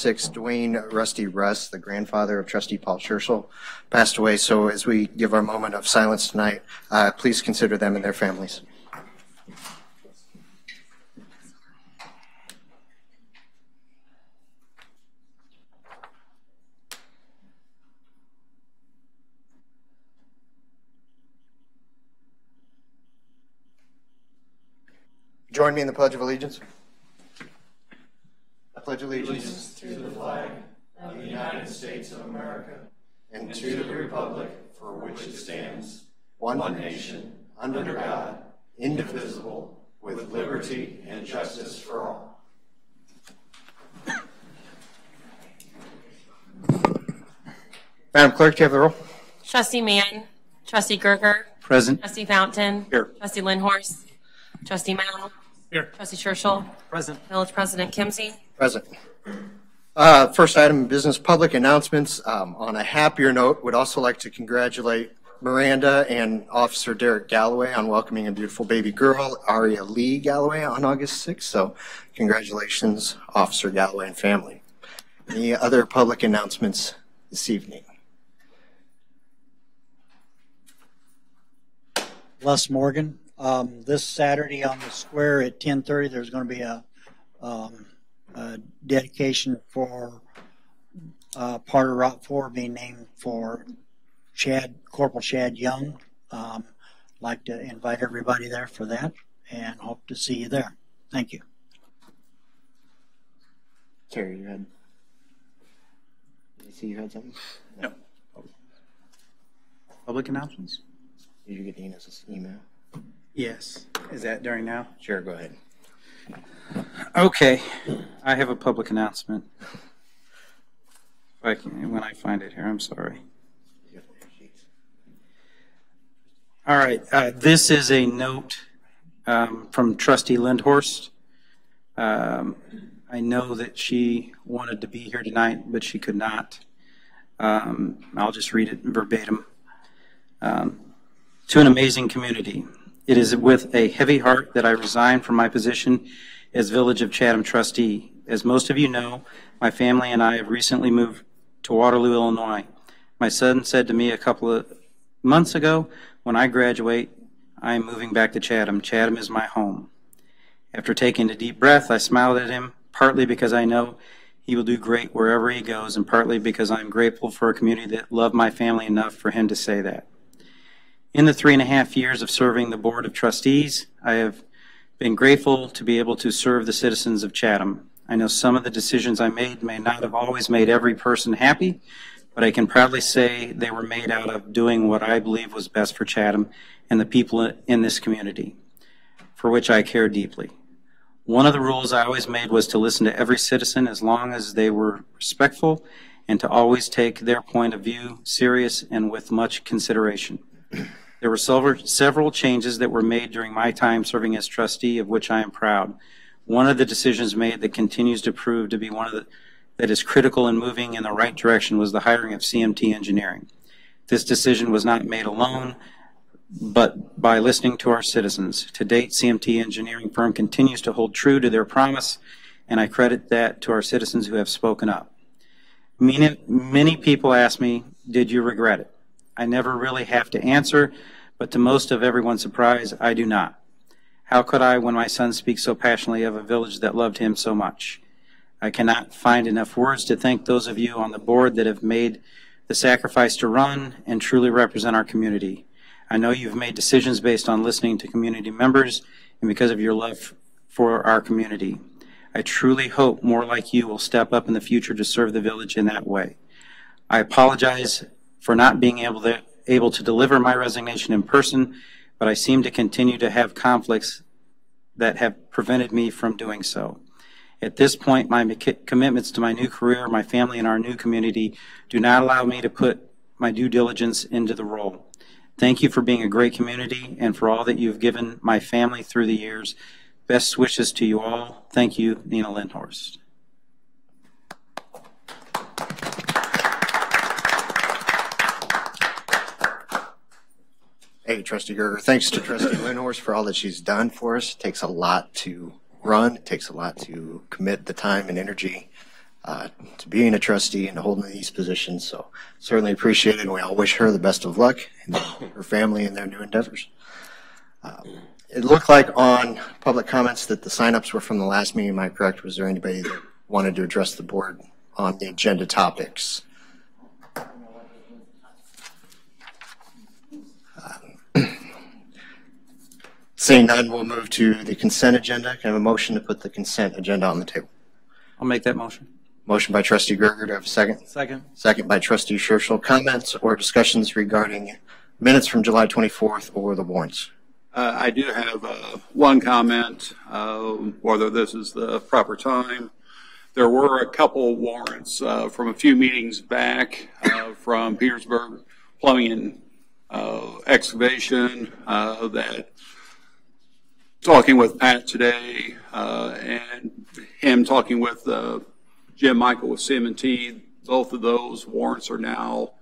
6, Dwayne Rusty Russ, the grandfather of trustee Paul Scherschel, passed away. So as we give our moment of silence tonight, please consider them and their families. Join me in the Pledge of Allegiance. I pledge allegiance to the flag of the United States of America and to the republic for which it stands, one nation, under God, indivisible, with liberty and justice for all. Madam Clerk, do you have the roll? Trustee Mann, Trustee Gerger. Present. Trustee Fountain. Here. Trustee Lindhorst. Trustee Mao. Here. Trustee Scherschel. Present. Village President Kimsey. Present. First item of business, public announcements. On a happier note, would also like to congratulate Miranda and Officer Derek Galloway on welcoming a beautiful baby girl, Aria Lee Galloway, on August 6th. So congratulations, Officer Galloway and family. Any other public announcements this evening? Les Morgan. This Saturday on the square at 10:30, there's going to be a dedication for part of Route 4 being named for Corporal Chad Young. Like to invite everybody there for that and hope to see you there. Thank you. Carrie, you had. Did you see you had something? No. Public announcements? Did you get Dina's email? Yes. Is that during now? Sure, go ahead. Okay. I have a public announcement. When I find it here, I'm sorry. All right. This is a note from Trustee Lindhorst. I know that she wanted to be here tonight, but she could not. I'll just read it verbatim. To an amazing community. It is with a heavy heart that I resign from my position as Village of Chatham trustee. As most of you know, my family and I have recently moved to Waterloo, Illinois. My son said to me a couple of months ago, when I graduate, I am moving back to Chatham. Chatham is my home. After taking a deep breath, I smiled at him, partly because I know he will do great wherever he goes, and partly because I'm grateful for a community that loved my family enough for him to say that. In the 3.5 years of serving the Board of Trustees, I have been grateful to be able to serve the citizens of Chatham. I know some of the decisions I made may not have always made every person happy, but I can proudly say they were made out of doing what I believe was best for Chatham and the people in this community, for which I care deeply. One of the rules I always made was to listen to every citizen as long as they were respectful and to always take their point of view serious and with much consideration. There were several changes that were made during my time serving as trustee, of which I am proud. One of the decisions made that continues to prove to be that is critical in moving in the right direction was the hiring of CMT Engineering. This decision was not made alone, but by listening to our citizens. To date, CMT Engineering firm continues to hold true to their promise, and I credit that to our citizens who have spoken up. Many people ask me, did you regret it? I never really have to answer, but to most of everyone's surprise, I do not. How could I when my son speaks so passionately of a village that loved him so much? I cannot find enough words to thank those of you on the board that have made the sacrifice to run and truly represent our community. I know you've made decisions based on listening to community members and because of your love for our community. I truly hope more like you will step up in the future to serve the village in that way. I apologize for not being able to deliver my resignation in person, but I seem to continue to have conflicts that have prevented me from doing so. At this point, my commitments to my new career, my family, and our new community do not allow me to put my due diligence into the role. Thank you for being a great community and for all that you've given my family through the years. Best wishes to you all. Thank you, Nina Lindhorst. Hey, Trustee Gerger, thanks to Trustee Lindhorst for all that she's done for us. It takes a lot to run. It takes a lot to commit the time and energy being a trustee and holding these positions. So certainly appreciate it, and we all wish her the best of luck and her family in their new endeavors. It looked like on public comments that the signups were from the last meeting. Am I correct? Was there anybody that wanted to address the board on the agenda topics? Seeing none, we'll move to the consent agenda. Can I have a motion to put the consent agenda on the table? I'll make that motion. Motion by trustee Gerger. Do I have a second? Second. Second by trustee Churchill. Comments or discussions regarding minutes from July 24th or the warrants? I do have one comment, whether this is the proper time. There were a couple warrants from a few meetings back from Petersburg Plumbing and Excavation that talking with Pat today and him talking with Jim Michael with CM&T, both of those warrants are now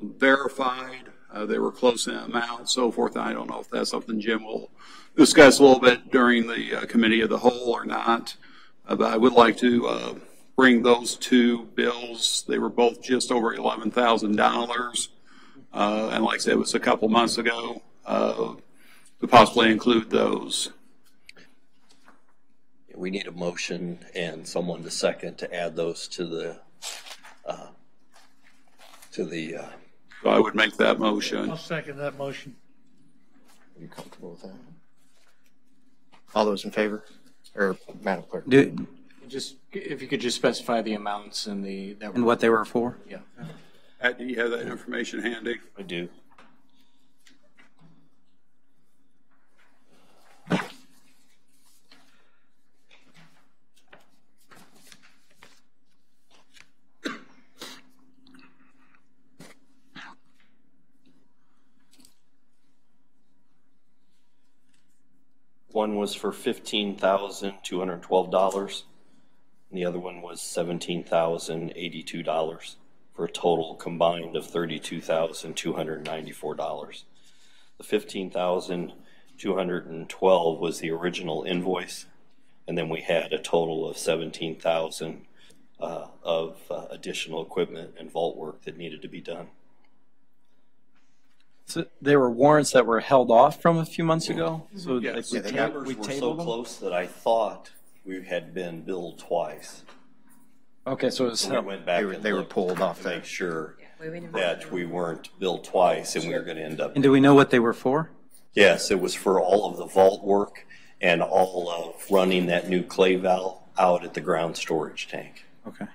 verified. They were close in amount, so forth. I don't know if that's something Jim will discuss a little bit during the committee of the whole or not. But I would like to bring those two bills. They were both just over $11,000. And like I said, it was a couple months ago. To possibly include those. We need a motion and someone to second to add those to the So I would make that motion. I'll second that motion. Are you comfortable with that? All those in favor? Or Madam Clerk? Just, if you could just specify the amounts and And what they were for? Yeah. Pat, do you have that information handy? I do. One was for $15,212, and the other one was $17,082, for a total combined of $32,294. The $15,212 was the original invoice, and then we had a total of $17,000 of additional equipment and vault work that needed to be done. So they were warrants that were held off from a few months ago? So Yes. like The we numbers we were so tabled them? close that I thought we had been billed twice. Okay, so it was So we went back and They were looked pulled off to there. make sure that we weren't billed twice and we were going to end up. And do we know what they were for? Yes, it was for all of the vault work and all of running that new clay valve out at the ground storage tank. Okay.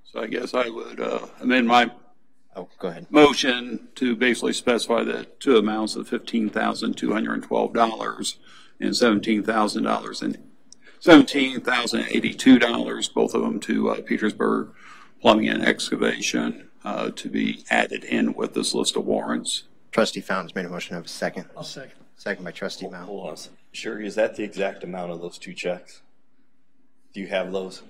So I guess I would amend my Oh, go ahead. motion to basically specify the two amounts of $15,212 and $17,000 and $17,082, both of them to Petersburg Plumbing and Excavation to be added in with this list of warrants. Trustee Fountains made a motion. Of a second. I'll second. Second by trustee Mount. Hold on a second. Sherry, is that the exact amount of those two checks? Do you have those?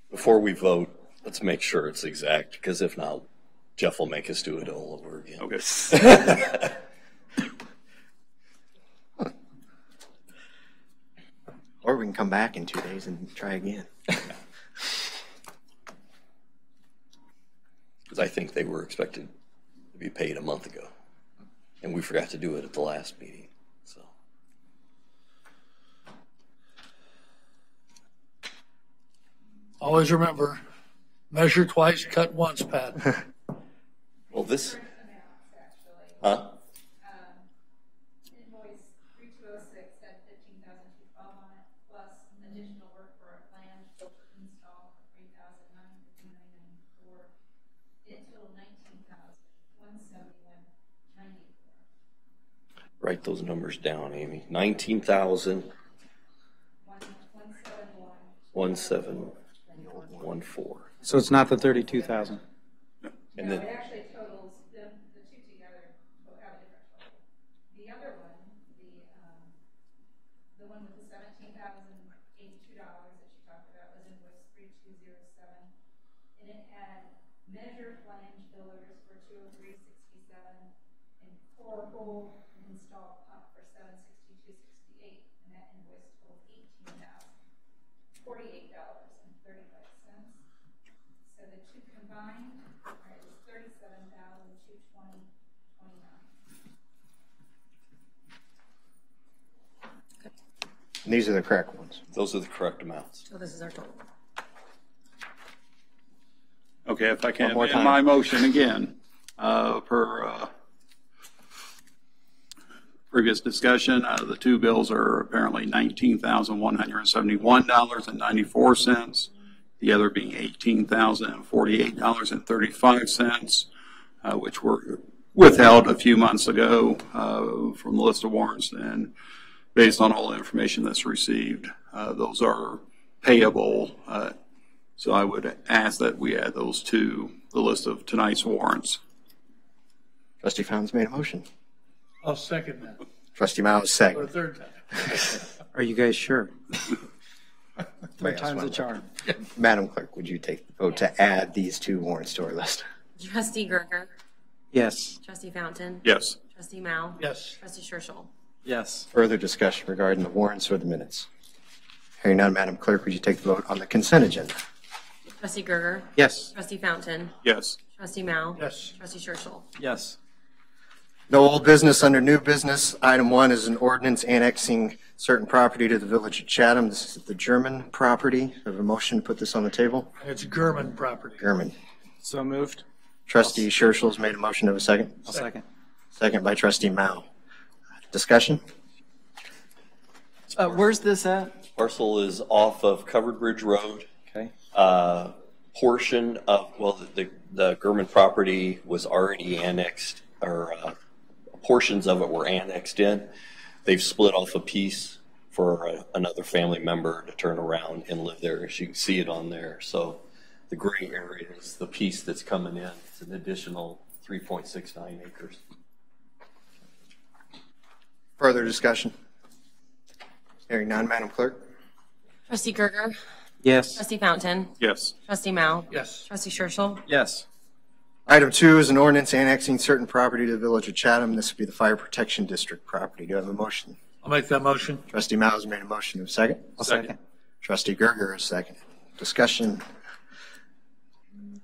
Before we vote, let's make sure it's exact, because if not, Jeff will make us do it all over again. Okay. Or we can come back in 2 days and try again. Because I think they were expected to be paid a month ago, and we forgot to do it at the last meeting. So Always remember, measure twice, cut once, Pat. well, this, huh? Invoice 3206 had $15,212 on it, plus additional work for a planned filter install for $3,959.94. It totaled $19,171.94. Write those numbers down, Amy. 19,000. 1714. So it's not the 32,000. And No, then it actually totals, the two together will have a different total. The other one, the one with the $17,082 that you talked about was invoice 3207. And it had measure flange fillers for $203.67 and core hole install pump for $762.68. And that invoice totaled $48.04. combined, all right, it was $37,220.29. And these are the correct ones. Those are the correct amounts. So this is our total. Okay, if I can One more amend time. my motion again, per previous discussion, the two bills are apparently $19,171.94, the other being $18,048.35, which were withheld a few months ago from the list of warrants, and based on all the information that's received, those are payable. So I would ask that we add those to the list of tonight's warrants. Trustee Fountain's made a motion. I'll second that Trustee Mao is for a second. third time. Are you guys sure? Third time's a charm. Madam Clerk, would you take the vote to add these two warrants to our list? Trustee Gerger, Yes. Trustee Fountain, Yes. Trustee Mao, Yes. Trustee Churchill. Yes. Further discussion regarding the warrants or the minutes? Hearing none, Madam Clerk, would you take the vote on the consent agenda? Trustee Gerger, Yes. Trustee Fountain, Yes. Trustee Mao, Yes. Trustee Churchill. Yes. No old business under new business. Item 1 is an ordinance annexing certain property to the Village of Chatham. This is the German property. I have a motion to put this on the table. It's German property. German. So moved. Trustee Churchill's made a motion. Of a second. I'll second. Second by Trustee Mao. Discussion? Where's this at? Parcel is off of Covered Bridge Road. Okay. Portion of, well, the German property was already annexed, or portions of it were annexed in. They've split off a piece for another family member to turn around and live there. As you can see it on there. So the gray area is the piece that's coming in. It's an additional 3.69 acres. Further discussion? Hearing none, Madam Clerk? Trustee Gerger, Yes. Trustee Fountain, Yes. Trustee Mao, Yes. Trustee Churchill. Yes. Item 2 is an ordinance annexing certain property to the Village of Chatham. This would be the Fire Protection District property. Do I have a motion? I'll make that motion. Trustee Mao has made a motion. Of a second. I'll second. Trustee Gerger is second. Discussion?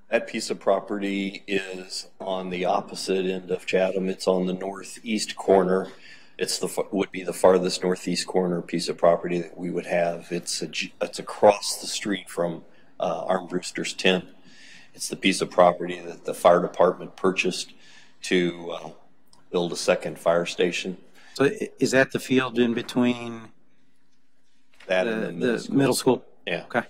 That piece of property is on the opposite end of Chatham. It's on the northeast corner. It's would be the farthest northeast corner piece of property that we would have. It's across the street from Armbruster's Tent. It's the piece of property that the fire department purchased to build a second fire station. So is that the field in between That the and the middle school? Yeah. Okay.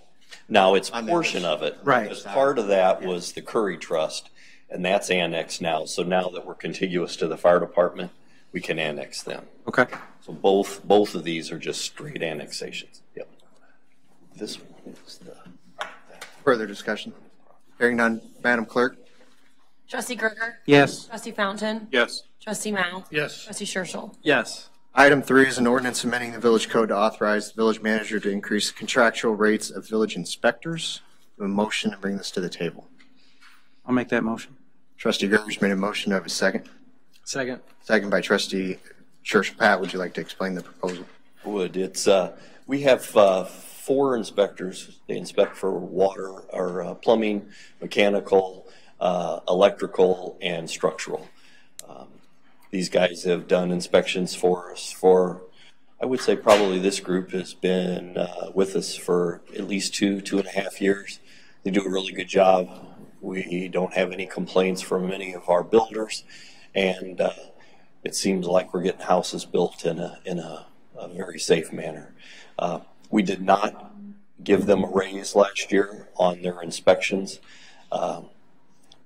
Now, it's a portion of it. Right. Because part of that was the Curry Trust, and that's annexed now. So now that we're contiguous to the fire department, we can annex them. Okay. So both of these are just straight annexations. Yep. This one is the. Further discussion? Hearing none, Madam Clerk? Trustee Gerger, Yes. Trustee Fountain, Yes. Trustee Mao, Yes. Trustee Churchill. Yes. Item 3 is an ordinance amending the village code to authorize the village manager to increase the contractual rates of village inspectors. A motion to bring this to the table. I'll make that motion. Trustee Gerger's made a motion. Of a second. Second. Second by Trustee Churchill. Pat, would you like to explain the proposal? Would. It's, we have 4 inspectors. They inspect for water or plumbing, mechanical, electrical, and structural. These guys have done inspections for us for, I would say probably this group has been with us for at least 2.5 years. They do a really good job. We don't have any complaints from any of our builders, and it seems like we're getting houses built in a very safe manner. We did not give them a raise last year on their inspections.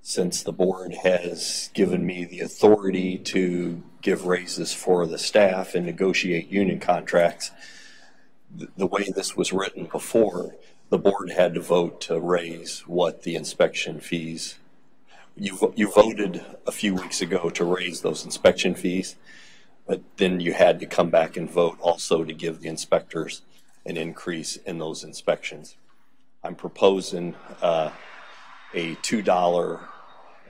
Since the board has given me the authority to give raises for the staff and negotiate union contracts, the way this was written before, the board had to vote to raise what the inspection fees. You voted a few weeks ago to raise those inspection fees, but then you had to come back and vote also to give the inspectors an increase in those inspections. I'm proposing a $2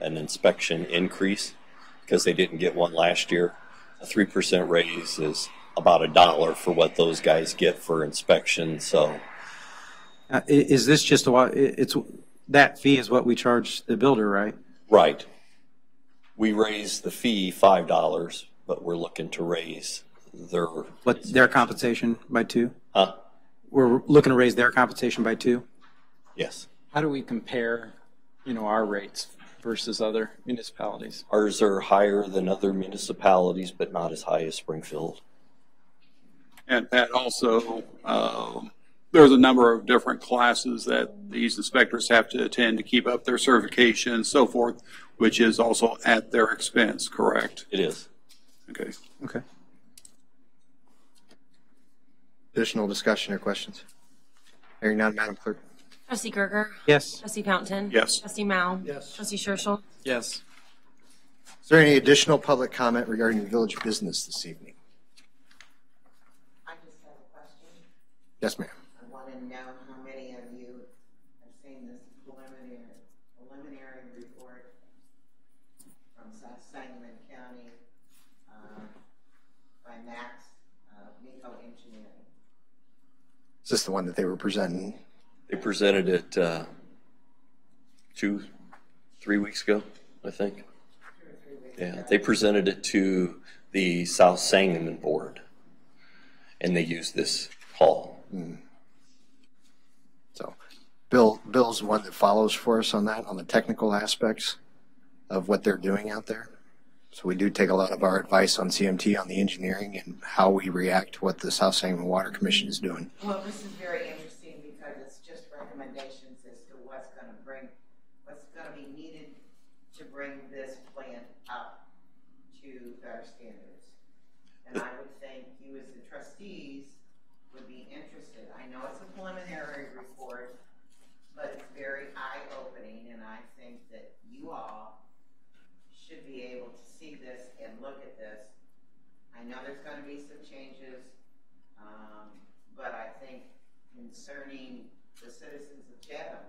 an inspection increase because they didn't get one last year. A 3% raise is about $1 for what those guys get for inspection. So Is this just it's that fee is what we charge the builder, right? Right. We raised the fee $5, but we're looking to raise their compensation by 2? Huh? We're looking to raise their compensation by 2? Yes. How do we compare, our rates versus other municipalities? Ours are higher than other municipalities, but not as high as Springfield. And Pat, also, there's a number of different classes that these inspectors have to attend to keep up their certification and so forth, which is also at their expense, correct? It is. Okay. Okay. Additional discussion or questions? Hearing none, Madam Clerk. Trustee Gerger? Yes. Trustee Fountain? Yes. Trustee Mao? Yes. Trustee Churchill? Yes. Is there any additional public comment regarding village business this evening? I just have a question. Yes, ma'am. I want to know how many of you have seen this preliminary report from South Sangamon County by Max Miko Engineering. Is this the one that they were presenting? They presented it 2-3 weeks ago, I think. Yeah, they presented it to the South Sangamon Board, and they used this hall. So Bill's the one that follows for us on that, on the technical aspects of what they're doing out there. So we do take a lot of our advice on CMT on the engineering and how we react to what the South Sangamon Water Commission is doing. Well, this is very interesting because it's just recommendations as to what's going to be needed to bring this plant up to better standards. And I would think you as the trustees would be interested. I know it's a preliminary report, but it's very eye-opening, and I think that you all should be able to see this and look at this. I know there's going to be some changes, but I think concerning the citizens of Chatham,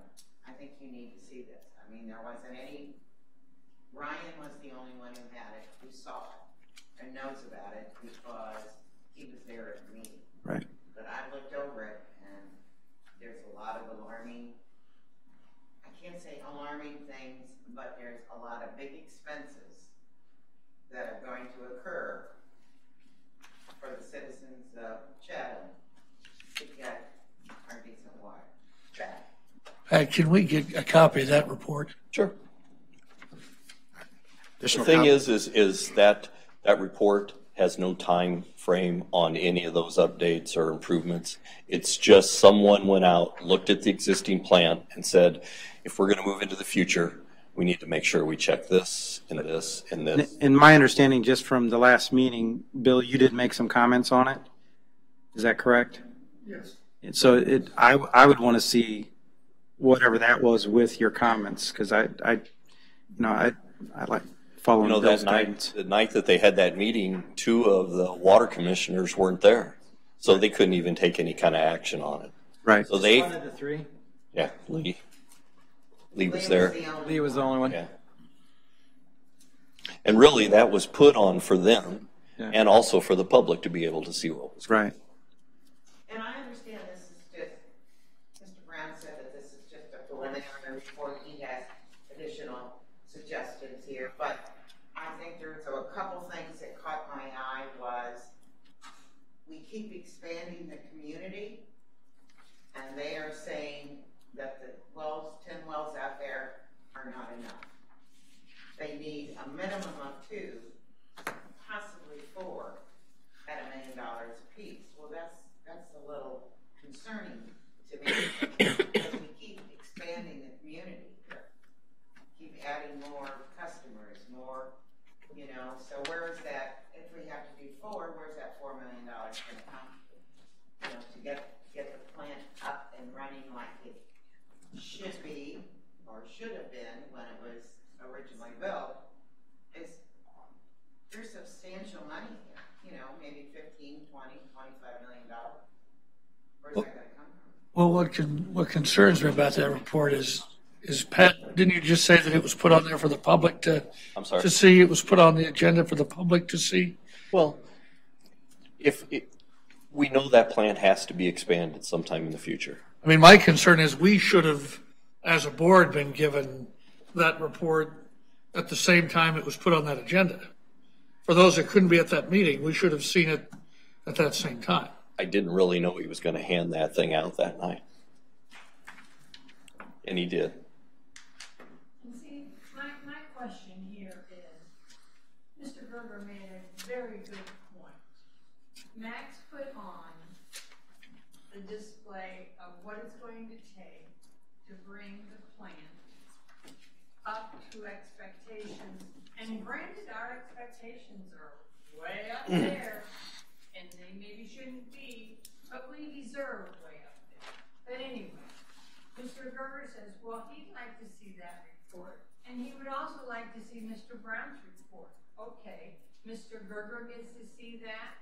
I think you need to see this. I mean, there wasn't any, Ryan was the only one who had it, who saw it, and knows about it because he was there at the meeting. Right. But I looked over it, and there's a lot of alarming, I can't say alarming things, but there's a lot of big expenses that are going to occur for the citizens of Chatham to get our decent water back. Can we get a copy of that report? Sure. The Additional thing comment? is that report has no time frame on any of those updates or improvements. It's just someone went out, looked at the existing plant, and said, if we're going to move into the future, we need to make sure we check this and this and this. In my understanding, just from the last meeting, Bill, you did make some comments on it. Is that correct? Yes. So I would want to see whatever that was with your comments, because I like following Bill's guidance. The night that they had that meeting, 2 of the water commissioners weren't there, so they couldn't even take any kind of action on it. Right. So they, 1 of the 3? yeah, Lee was there. Lee was the only one. Yeah. And really, that was put on for them, Yeah. and also for the public to be able to see what was going on. Right. And I understand this is just, Mr. Brown said that this is just a preliminary report. He has additional suggestions here, but I think there's a couple things that caught my eye was we keep expanding the community, and they are saying that the 10 wells out there are not enough. They need a minimum of 2, possibly 4, at $1 million a piece. Well, that's a little concerning to me because we keep expanding the community here, keep adding more customers, more, so where is that, if we have to do 4, where's that $4 million going to come from? To get the plant up and running like it should be, or should have been when it was originally built, there's substantial money here, maybe $15, $20, $25 million. Where's that going to come from? Well, what concerns me about that report is Pat, didn't you just say that it was put on there for the public to see? It was put on the agenda for the public to see? Well, we know that plant has to be expanded sometime in the future. I mean, my concern is we should have as a board, been given that report at the same time it was put on that agenda. For those that couldn't be at that meeting, we should have seen it at that same time. I didn't really know he was going to hand that thing out that night. And he did. See, my question here is, Mr. Berger made a very good point. Max put on the display of what it's going to take to bring the plant up to expectations. And granted, our expectations are way up there, and they maybe shouldn't be, but we deserve way up there. But anyway, Mr. Gerger says, well, he'd like to see that report, and he would also like to see Mr. Brown's report. Okay, Mr. Gerger gets to see that.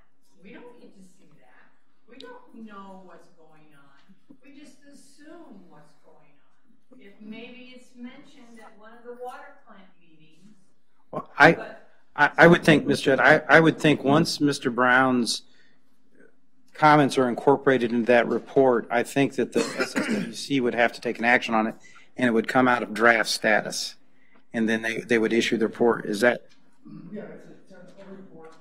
We don't get to see that. We don't know what's going on. We just assume what's going on. If maybe it's mentioned at one of the water plant meetings. Well, I would think, Ms. Judd, I would think once Mr. Brown's comments are incorporated into that report, I think that the SSWC would have to take an action on it, and it would come out of draft status, and then they would issue the report. Is that? Yeah, it's a technical report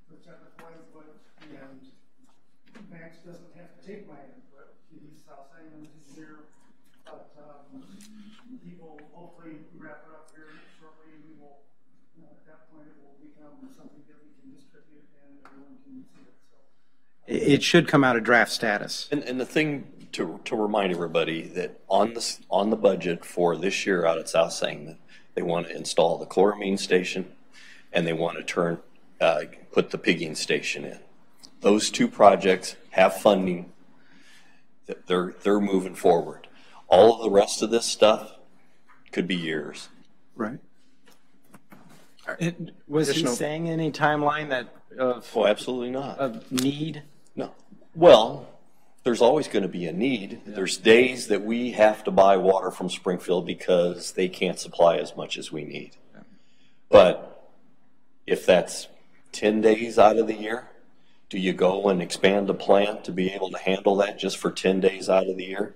for technical input, and Max doesn't have to take my input. He's saying this here, but he will hopefully wrap it up here shortly. We will, at that point, it will become something that we can distribute and everyone can see it. So. It should come out of draft status. And the thing to remind everybody that on the budget for this year out at South Sangamon, they want to install the chloramine station, and they want to put the pigging station in. Those two projects have funding. They're moving forward. All of the rest of this stuff could be years. Right. Was he saying any timeline that of? Oh, absolutely not. Of need? No. Well, there's always going to be a need. Yeah. There's days that we have to buy water from Springfield because they can't supply as much as we need. Yeah. But if that's 10 days out of the year, do you go and expand the plant to be able to handle that just for 10 days out of the year?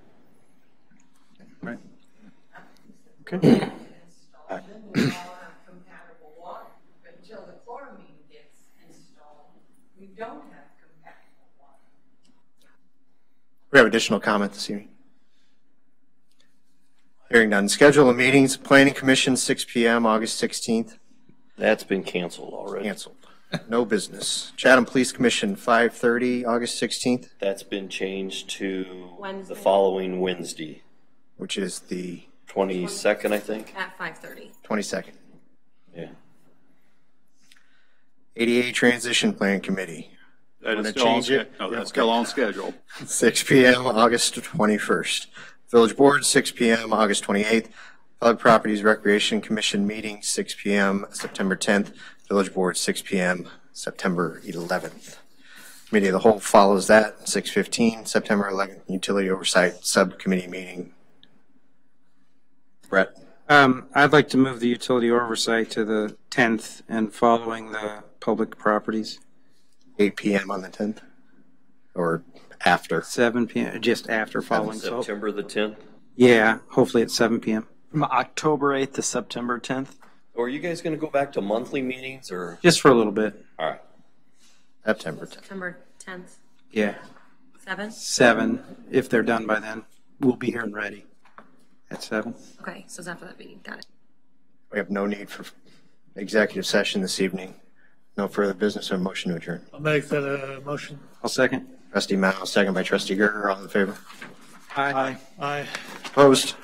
Right. Okay. We have additional comment this evening. Hearing none. Schedule of meetings. Planning Commission, 6 p.m., August 16th. That's been canceled already. Canceled. No business. Chatham Police Commission, 5:30, August 16th. That's been changed to Wednesday. The following Wednesday. Which is the 22nd, I think. At 5:30. 22nd. Yeah. ADA Transition Plan Committee. That is still on schedule. No, that's still on schedule. 6 p.m., August 21st. Village Board, 6 p.m., August 28th. Public Properties Recreation Commission meeting, 6 p.m., September 10th. Village Board, 6 p.m., September 11th. Committee of the Whole follows that, 6:15, September 11th. Utility Oversight Subcommittee meeting. Brett? I'd like to move the utility oversight to the 10th and following the public properties. 8 p.m. on the 10th? Or after? 7 p.m., just after following. September the 10th? Yeah, hopefully at 7 p.m. From October 8th to September 10th? Or are you guys going to go back to monthly meetings or? Just for a little bit. All right. September 10th. September 10th. Yeah. 7? 7, if they're done by then. We'll be here and ready at 7. Okay, so it's after that meeting. Got it. We have no need for executive session this evening. No further business or motion to adjourn. I'll make that a motion. I'll second. Trustee Mao, second by Trustee Gerger. All in favor? Aye. Aye. Opposed?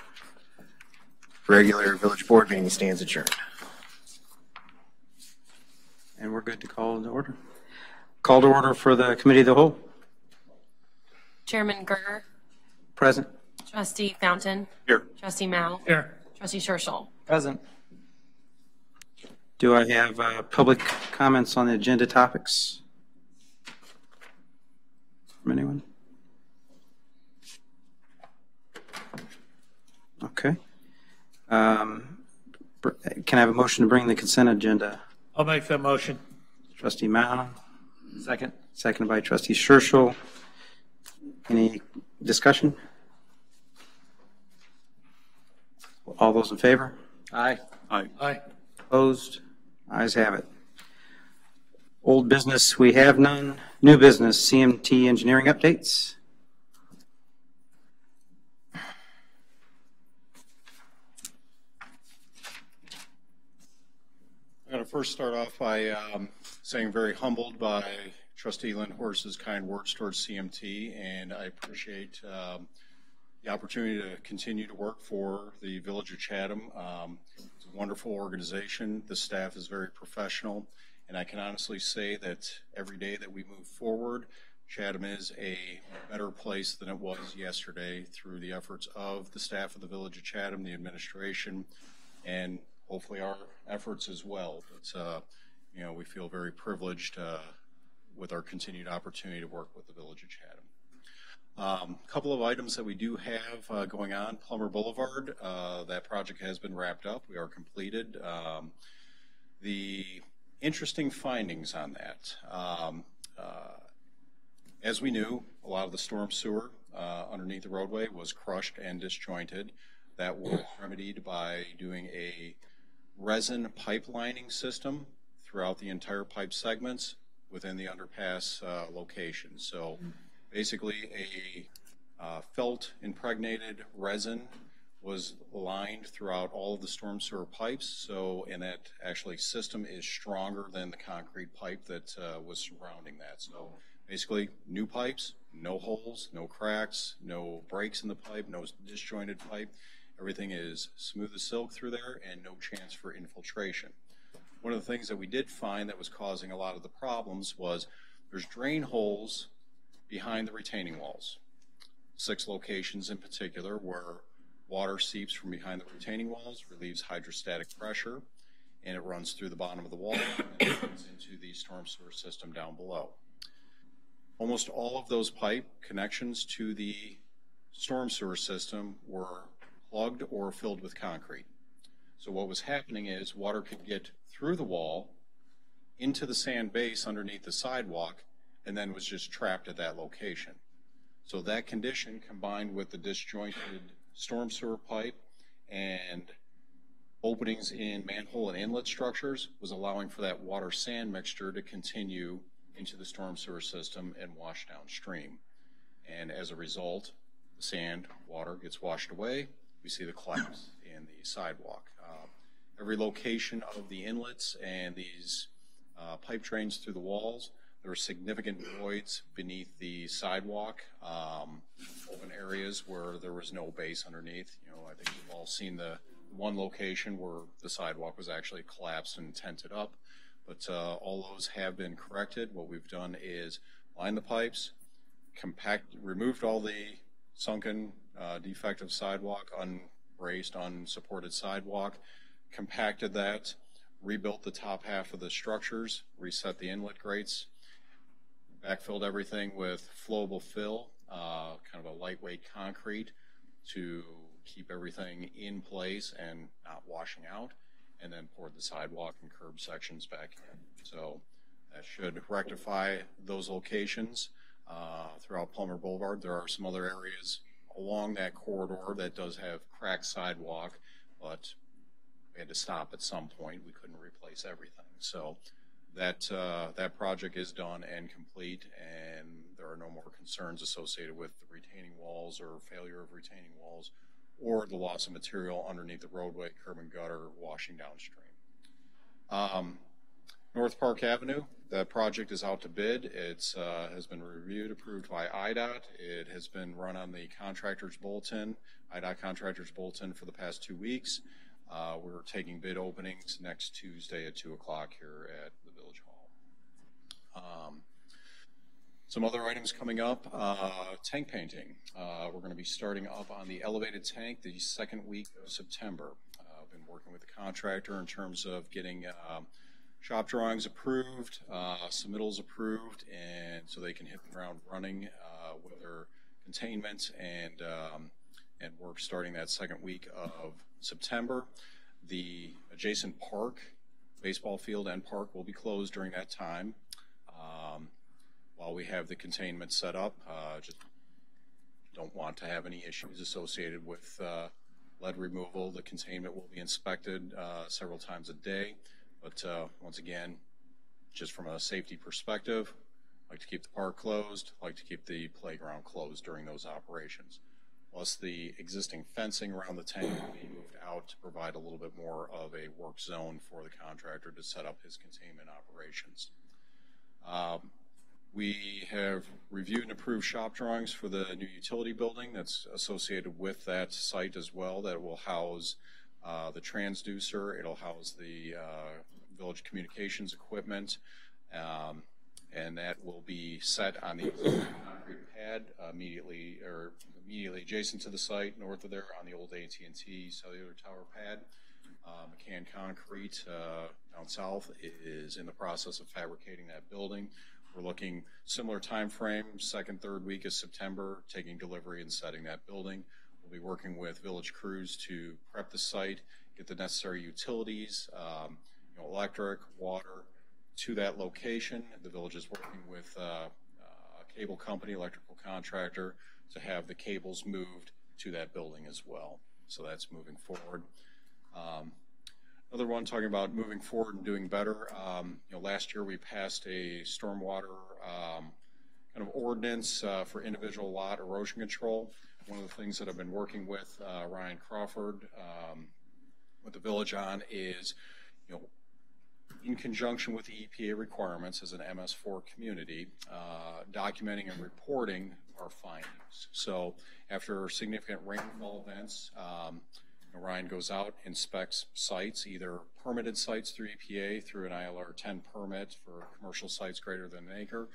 Regular Village Board meeting stands adjourned. And we're good to call to order. Call to order for the Committee of the Whole. Chairman Gerger. Present. Trustee Fountain. Here. Trustee Mao. Here. Trustee Scherschel. Present. Do I have public comments on the agenda topics from anyone? Okay. Can I have a motion to bring the consent agenda? I'll make that motion. Trustee Mao. Second. Seconded by Trustee Scherschel. Any discussion? All those in favor? Aye. Aye. Aye. Opposed? Ayes have it. Old business, we have none. New business, CMT engineering updates. I'm going to first start off by saying very humbled by Trustee Lindhorst's kind words towards CMT, and I appreciate the opportunity to continue to work for the Village of Chatham. It's a wonderful organization. The staff is very professional, and I can honestly say that every day that we move forward, Chatham is a better place than it was yesterday through the efforts of the staff of the Village of Chatham, the administration, and hopefully our efforts as well. But, you know, we feel very privileged with our continued opportunity to work with the Village of Chatham. A couple of items that we do have going on. Plummer Boulevard, that project has been wrapped up. We are completed. The interesting findings on that. As we knew, a lot of the storm sewer underneath the roadway was crushed and disjointed. That was remedied by doing a resin pipelining system throughout the entire pipe segments within the underpass location. So basically a felt impregnated resin was lined throughout all of the storm sewer pipes. So, and that actually system is stronger than the concrete pipe that was surrounding that. So basically new pipes, no holes, no cracks, no breaks in the pipe, no disjointed pipe. Everything is smooth as silk through there and no chance for infiltration. One of the things that we did find that was causing a lot of the problems was there's drain holes behind the retaining walls. 6 locations in particular where water seeps from behind the retaining walls, relieves hydrostatic pressure, and it runs through the bottom of the wall and runs into the storm sewer system down below. Almost all of those pipe connections to the storm sewer system were plugged or filled with concrete. So what was happening is water could get through the wall into the sand base underneath the sidewalk and then was just trapped at that location. So that condition combined with the disjointed storm sewer pipe and openings in manhole and inlet structures was allowing for that water sand mixture to continue into the storm sewer system and wash downstream. And as a result, the sand water gets washed away. We see the collapse in the sidewalk. Every location of the inlets and these pipe drains through the walls, there are significant voids beneath the sidewalk, open areas where there was no base underneath. You know, I think we've all seen the one location where the sidewalk was actually collapsed and tented up, but all those have been corrected. What we've done is line the pipes, removed all the sunken defective sidewalk, unbraced, unsupported sidewalk, compacted that, rebuilt the top half of the structures, reset the inlet grates, backfilled everything with flowable fill, kind of a lightweight concrete to keep everything in place and not washing out, and then poured the sidewalk and curb sections back in. So that should rectify those locations throughout Plummer Boulevard. There are some other areas along that corridor that does have cracked sidewalk, but we had to stop at some point. We couldn't replace everything. So that project is done and complete, and there are no more concerns associated with the retaining walls or failure of retaining walls or the loss of material underneath the roadway, curb and gutter, washing downstream. North Park Avenue, that project is out to bid. It has been reviewed, approved by IDOT. It has been run on the contractor's bulletin, IDOT contractor's bulletin for the past 2 weeks. We're taking bid openings next Tuesday at 2 o'clock here at the Village Hall. Some other items coming up, tank painting. We're going to be starting up on the elevated tank the second week of September. I've been working with the contractor in terms of getting shop drawings approved, submittals approved, and so they can hit the ground running with their containment and work starting that second week of September. The adjacent park, baseball field and park, will be closed during that time while we have the containment set up. Just don't want to have any issues associated with lead removal. The containment will be inspected several times a day. But once again, just from a safety perspective, like to keep the park closed, like to keep the playground closed during those operations. Plus the existing fencing around the tank will be moved out to provide a little bit more of a work zone for the contractor to set up his containment operations. We have reviewed and approved shop drawings for the new utility building that's associated with that site as well. That will house the transducer. It'll house the village communications equipment, and that will be set on the concrete pad immediately adjacent to the site, north of there on the old AT&T cellular tower pad. McCann Concrete down south is in the process of fabricating that building. We're looking similar time frame, second, third week of September, taking delivery and setting that building. We'll be working with village crews to prep the site, get the necessary utilities, electric, water to that location. The village is working with a cable company, electrical contractor, to have the cables moved to that building as well. So that's moving forward. Another one talking about moving forward and doing better. Last year we passed a stormwater kind of ordinance for individual lot erosion control. One of the things that I've been working with Ryan Crawford with the village on is, in conjunction with the EPA requirements as an MS4 community, documenting and reporting our findings. So after significant rainfall events, Ryan goes out, inspects sites, either permitted sites through EPA, through an ILR 10 permit for commercial sites greater than an acre,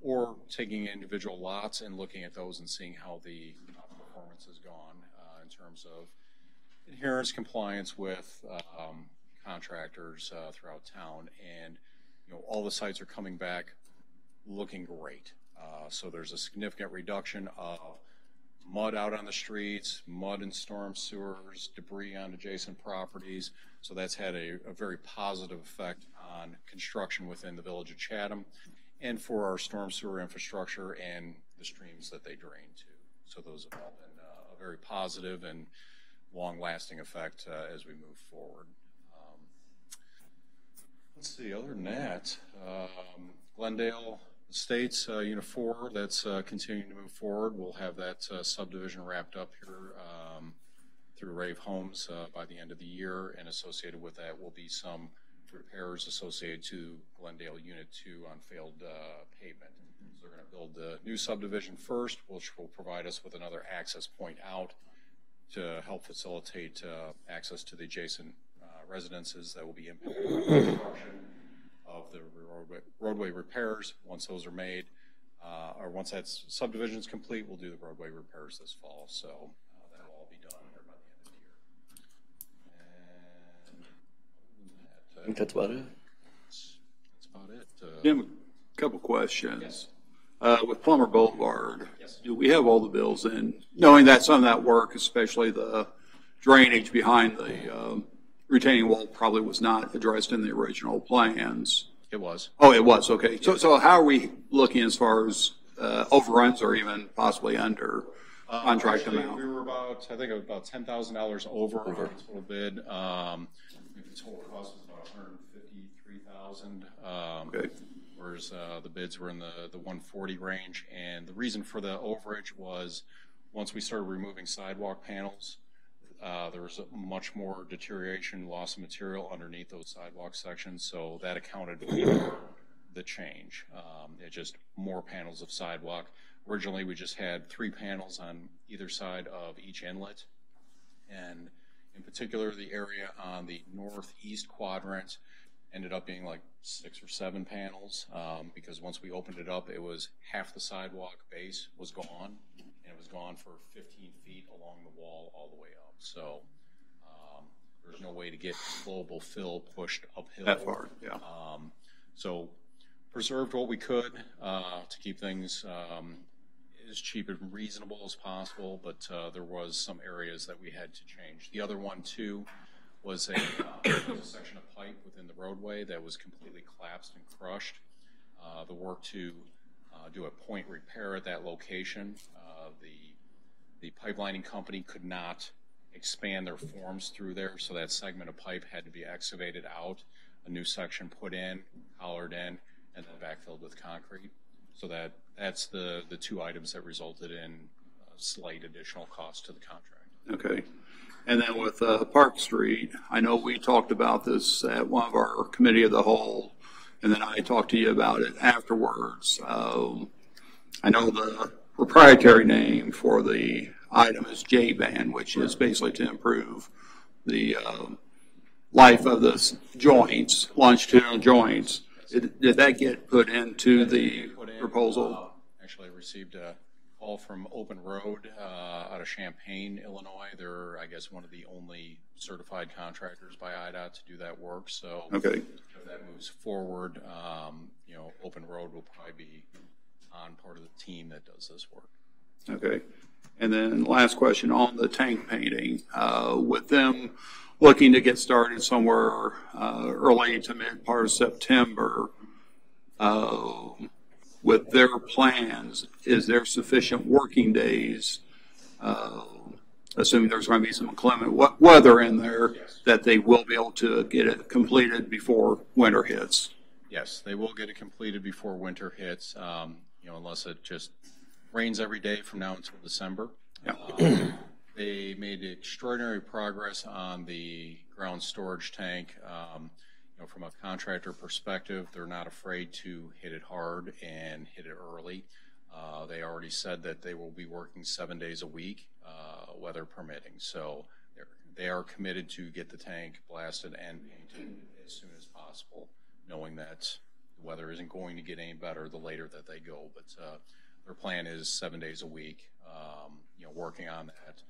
or taking individual lots and looking at those and seeing how the performance has gone in terms of adherence, compliance with contractors throughout town. And all the sites are coming back looking great. So there's a significant reduction of mud out on the streets, mud in storm sewers, debris on adjacent properties. So that's had a very positive effect on construction within the village of Chatham and for our storm sewer infrastructure and the streams that they drain to. So those have all been a very positive and long-lasting effect as we move forward. Let's see, other than that, Glendale Estates, Unit 4, that's continuing to move forward. We'll have that subdivision wrapped up here through Rave Homes by the end of the year, and associated with that will be some repairs associated to Glendale Unit 2 on failed pavement. So they're going to build the new subdivision first, which will provide us with another access point out to help facilitate access to the adjacent residences that will be impacted by the construction of the roadway repairs. Once those are made, or once that subdivision is complete, we'll do the roadway repairs this fall. So that'll all be done here by the end of the year. And I think that's about it. That's about it. Jim, a couple questions. Yes. With Plummer Boulevard, yes, do we have all the bills in? Knowing that some of that work, especially the drainage behind the retaining wall, probably was not addressed in the original plans. It was. Oh, it was. Okay. So how are we looking as far as overruns or even possibly under contract amount? We were about $10,000 over our total bid. I think the total cost was about $153,000. Okay. Whereas the bids were in the 140 range. And the reason for the overage was once we started removing sidewalk panels, there was much more deterioration, loss of material underneath those sidewalk sections. So that accounted for the change. It just more panels of sidewalk. Originally, we just had 3 panels on either side of each inlet. And in particular, the area on the northeast quadrant ended up being like 6 or 7 panels because once we opened it up, it was half the sidewalk base was gone, and it was gone for 15 feet along the wall all the way up. So there's no way to get global fill pushed uphill. That far, yeah. So preserved what we could to keep things as cheap and reasonable as possible, but there was some areas that we had to change. The other one, too, was a section of pipe within the roadway that was completely collapsed and crushed. The work to do a point repair at that location, the pipelining company could not expand their forms through there, so that segment of pipe had to be excavated out, a new section put in, collared in, and then backfilled with concrete. So that's the two items that resulted in a slight additional cost to the contract. Okay. And then with Park Street, I know we talked about this at one of our committee of the whole, and then I talked to you about it afterwards. I know the proprietary name for the item is J-band, which is basically to improve the life of the joints, longitudinal joints. Did that get put into the proposal? Actually, I received a call from Open Road out of Champaign, Illinois. They're, I guess, one of the only certified contractors by IDOT to do that work. So okay. If that moves forward, you know, Open Road will probably be on part of the team that does this work. Okay. And then last question on the tank painting. With them looking to get started somewhere early to mid part of September, with their plans, is there sufficient working days, assuming there's going to be some inclement weather in there, that they will be able to get it completed before winter hits? Yes, they will get it completed before winter hits, you know, unless it just rains every day from now until December. Yeah. They made extraordinary progress on the ground storage tank. You know, from a contractor perspective, they're not afraid to hit it hard and hit it early. They already said that they will be working 7 days a week, weather permitting. So they are committed to get the tank blasted and painted as soon as possible, knowing that the weather isn't going to get any better the later that they go. But their plan is 7 days a week, you know, working on that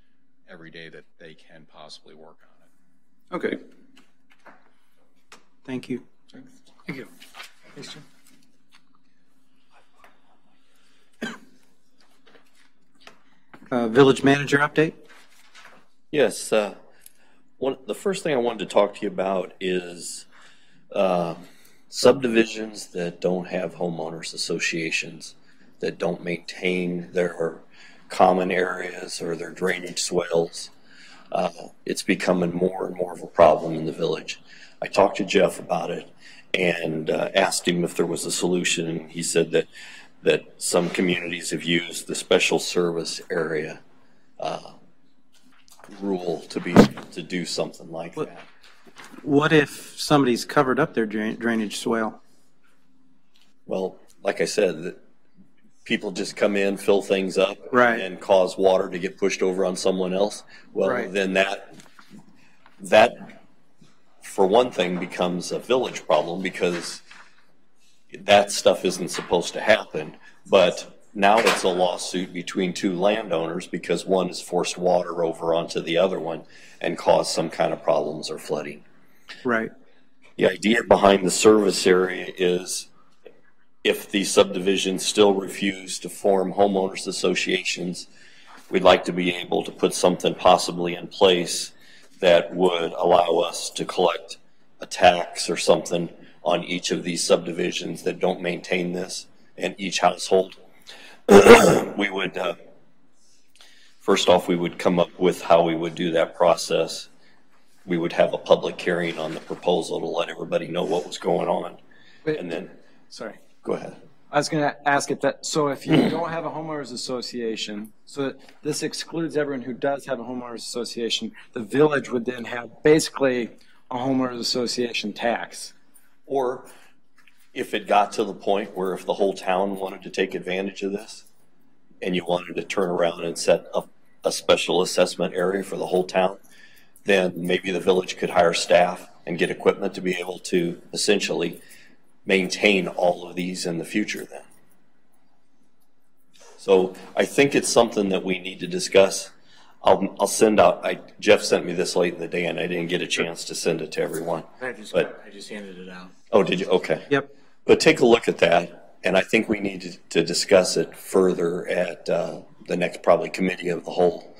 every day that they can possibly work on it. Okay. Thank you. Thank you. Yes, sir. Village manager update? Yes. The first thing I wanted to talk to you about is subdivisions that don't have homeowners associations, that don't maintain their common areas or their drainage swales. It's becoming more and more of a problem in the village. I talked to Jeff about it and asked him if there was a solution, and he said that some communities have used the special service area rule to do something like that. What if somebody's covered up their drainage swale? Well, like I said, people just come in, fill things up, right, and cause water to get pushed over on someone else. Well, right, then that for one thing becomes a village problem, because that stuff isn't supposed to happen. But now it's a lawsuit between two landowners because one has forced water over onto the other one and caused some kind of problems or flooding. Right. The idea behind the service area is, if these subdivisions still refuse to form homeowners associations, we'd like to be able to put something possibly in place that would allow us to collect a tax or something on each of these subdivisions that don't maintain this, and each household. We would, first off, we would come up with how we would do that process. We would have a public hearing on the proposal to let everybody know what was going on. And then, sorry. Go ahead. I was going to ask if that, so if you don't have a homeowners association, so this excludes everyone who does have a homeowners association, the village would then have basically a homeowners association tax. Or if it got to the point where if the whole town wanted to take advantage of this and you wanted to turn around and set up a special assessment area for the whole town, then maybe the village could hire staff and get equipment to be able to essentially maintain all of these in the future then. So I think it's something that we need to discuss. I'll send out, Jeff sent me this late in the day and I didn't get a chance to send it to everyone. I just handed it out. Oh, did you? Okay. Yep. But take a look at that, and I think we need to discuss it further at the next probably committee of the whole.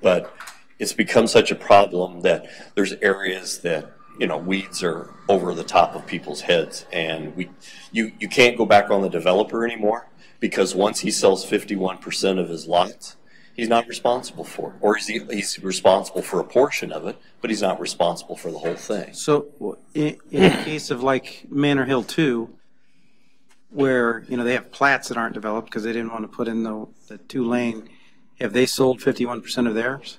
But it's become such a problem that there's areas that, you know, weeds are over the top of people's heads, and you can't go back on the developer anymore, because once he sells 51% of his lots, He's not responsible for it. Or he's responsible for a portion of it, but he's not responsible for the whole thing. So in the case of like Manor Hill 2, where, you know, they have plats that aren't developed because they didn't want to put in the 2-lane, have they sold 51% of theirs?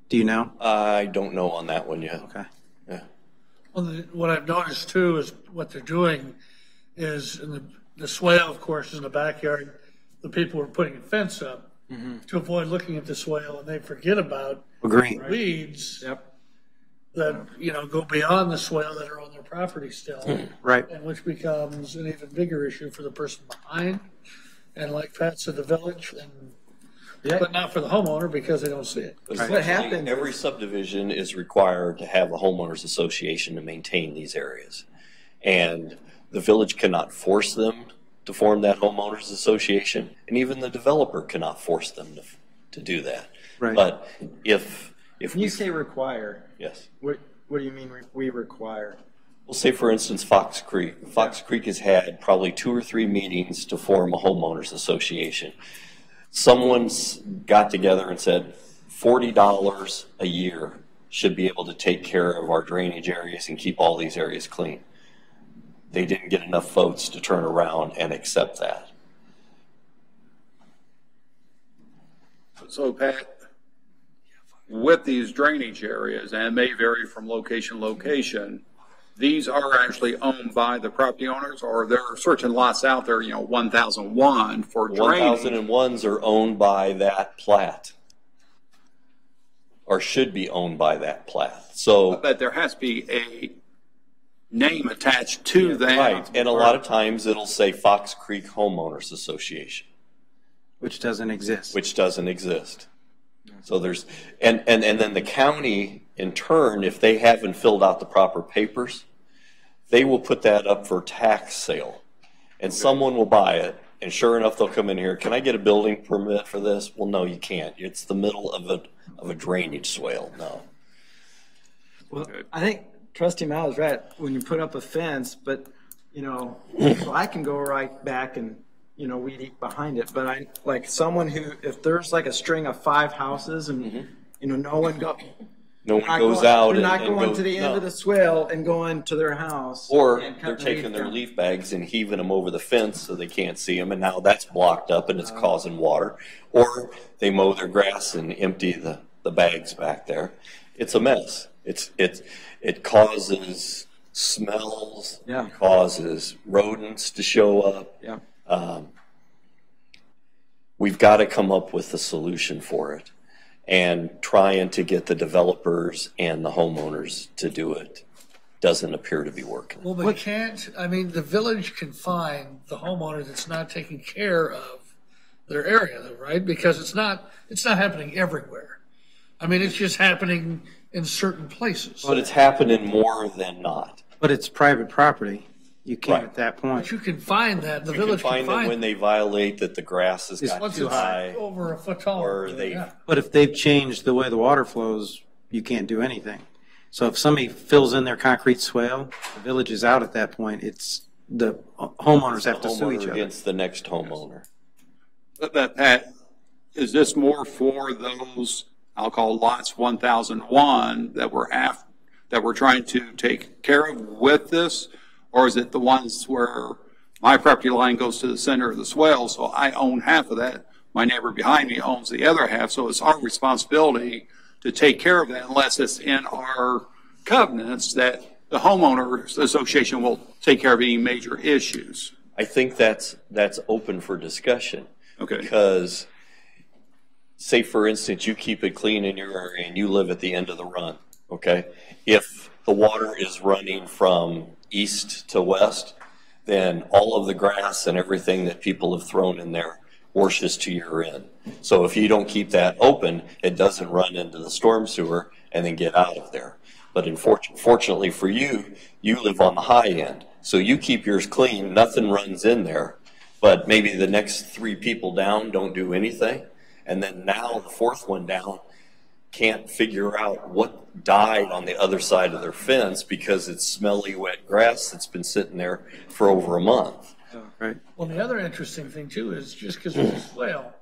Do you know? I don't know on that one yet. Okay. Yeah. Well, what I've noticed too is what they're doing is in the swale, of course, is in the backyard. The people are putting a fence up to avoid looking at the swale, and they forget about weeds that, you know, go beyond the swale that are on their property still. Right. And which becomes an even bigger issue for the person behind. And like Pat said, the village, and but not for the homeowner because they don't see it. What happened? Every subdivision is required to have a homeowners association to maintain these areas. And the village cannot force them to form that homeowners association, and even the developer cannot force them to do that. Right. But if when you say require, yes, what do you mean we require? We'll say, for instance, Fox Creek. Fox Creek has had probably 2 or 3 meetings to form a homeowners association. Someone's got together and said $40 a year should be able to take care of our drainage areas and keep all these areas clean. They didn't get enough votes to turn around and accept that. So, Pat, with these drainage areas, and it may vary from location to location, these are actually owned by the property owners, or there are certain lots out there, you know, 1001 for drainage. 1001s are owned by that plat, or should be owned by that plat. So, but there has to be a name attached to that. Right, and a lot of times it'll say Fox Creek Homeowners Association. Which doesn't exist. Which doesn't exist. So there's, and then the county, in turn, if they haven't filled out the proper papers, they will put that up for tax sale. And someone will buy it, and sure enough, they'll come in here, can I get a building permit for this? Well, no, you can't. It's the middle of a drainage swale, no. Well, I think Trustee Miles is right. When you put up a fence, but, you know, so I can go right back and, you know, weed eat behind it. But I, like someone who, if there's like a string of 5 houses and, you know, no one goes out. They're not going to the end of the swale and going to their house. Or they're taking their leaf bags and heaving them over the fence so they can't see them, and now that's blocked up and it's causing water. Or they mow their grass and empty the bags back there. It's a mess. It causes smells, causes rodents to show up. We've got to come up with a solution for it, and trying to get the developers and the homeowners to do it doesn't appear to be working. Well, but I mean, the village can find the homeowner that's not taking care of their area, right? Because it's not happening everywhere. I mean, it's just happening in certain places. But it's happening more than not. But it's private property. You can't at that point. But you can find that. The You village can find them when they violate that the grass has got too high. Over a foot tall. Or they. But if they've changed the way the water flows, you can't do anything. So if somebody fills in their concrete swale, the village is out at that point. It's the homeowners have to sue each other. Against the next homeowner. But Pat, is this more for those, I'll call lots 1001 that we're trying to take care of with this? Or is it the ones where my property line goes to the center of the swale, so I own half of that, my neighbor behind me owns the other half, so it's our responsibility to take care of that unless it's in our covenants that the homeowners association will take care of any major issues? I think that's open for discussion. Okay. Because, say for instance, you keep it clean in your area and you live at the end of the run, okay? If the water is running from east to west, then all of the grass and everything that people have thrown in there washes to your end. So if you don't keep that open, it doesn't run into the storm sewer and then get out of there. But fortunately for you, you live on the high end. So you keep yours clean, nothing runs in there. But maybe the next 3 people down don't do anything. And then now the 4th one down can't figure out what died on the other side of their fence because it's smelly, wet grass that's been sitting there for over a month. Right. Well, the other interesting thing too is just because it's a swale,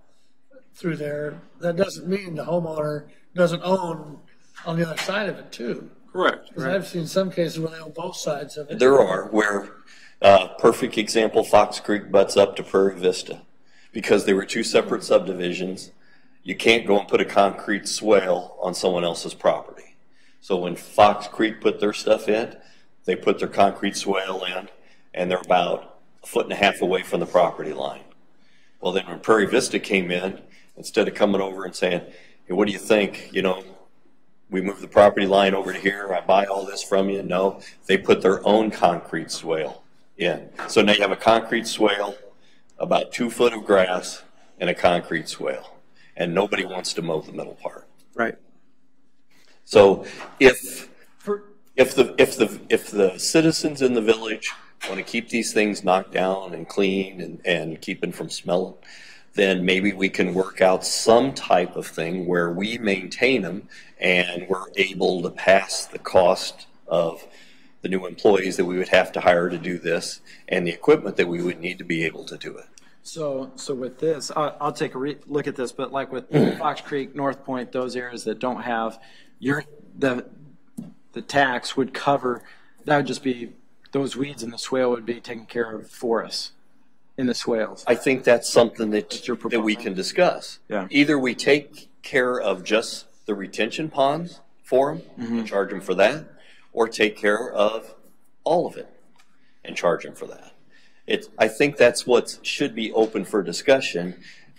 through there, that doesn't mean the homeowner doesn't own on the other side of it too. Correct. Because I've seen some cases where they own both sides of it. There are where, perfect example, Fox Creek butts up to Prairie Vista. Because they were two separate subdivisions, you can't go and put a concrete swale on someone else's property. So when Fox Creek put their stuff in, they put their concrete swale in, and they're about 1.5 feet away from the property line. Well, then when Prairie Vista came in, instead of coming over and saying, hey, what do you think? You know, we move the property line over to here, I buy all this from you. No, they put their own concrete swale in. So now you have a concrete swale, about 2 feet of grass, and a concrete swale. And nobody wants to mow the middle part. Right. So if the citizens in the village want to keep these things knocked down and clean and keep them from smelling, then maybe we can work out some type of thing where we maintain them and we're able to pass the cost of the new employees that we would have to hire to do this and the equipment that we would need to be able to do it. So with this, I'll take a look at this, but like with Fox Creek, North Point, those areas that don't have the tax would cover, that would just be, those weeds in the swale would be taken care of for us in the swales. I think that's something that we can discuss. Yeah. Either we take care of just the retention ponds for them and charge them for that, or take care of all of it and charge them for that. I think that's what should be open for discussion,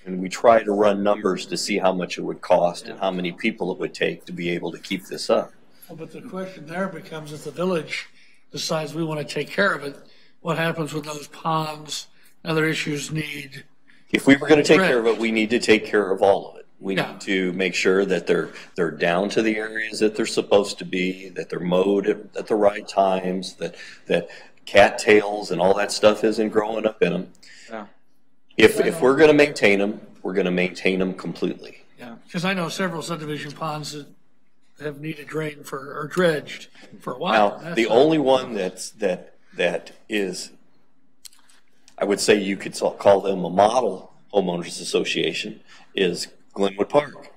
and we try to run numbers to see how much it would cost and how many people it would take to be able to keep this up. Well, but the question there becomes, if the village decides we want to take care of it, what happens with those ponds, other issues need? If we were going to take care of it, we need to take care of all of it. We need to make sure that they're down to the areas that they're supposed to be, that they're mowed at the right times, that cattails and all that stuff isn't growing up in them. Yeah. If we're going to maintain them, we're going to maintain them completely. Yeah, because I know several subdivision ponds that have needed drained or dredged for a while. Now, the only one that is, I would say you could call them a model homeowners association, is Glenwood Park.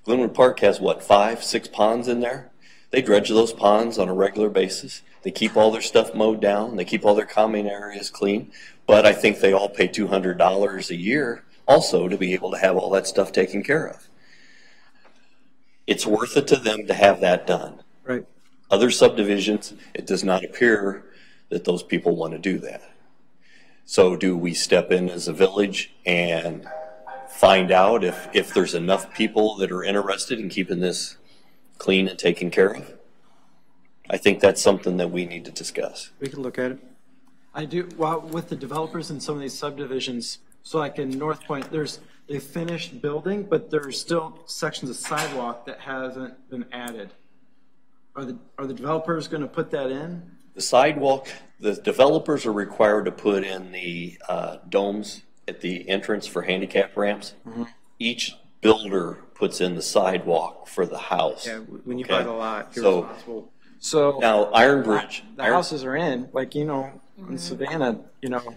Glenwood Park has what, 5, 6 ponds in there? They dredge those ponds on a regular basis. They keep all their stuff mowed down. They keep all their common areas clean. But I think they all pay $200 a year also to be able to have all that stuff taken care of. It's worth it to them to have that done. Right. Other subdivisions, it does not appear that those people want to do that. So do we step in as a village and find out if there's enough people that are interested in keeping this clean and taken care of? I think that's something that we need to discuss. We can look at it. I do, well, with the developers in some of these subdivisions, so like in North Point, they finished building, but there's still sections of sidewalk that hasn't been added. Are the developers going to put that in? The sidewalk, the developers are required to put in the domes at the entrance for handicap ramps. Each builder puts in the sidewalk for the house. Yeah, when you buy the lot, you're So- responsible. So Now, Iron Bridge. the houses are in, like, you know, in Savannah, you know.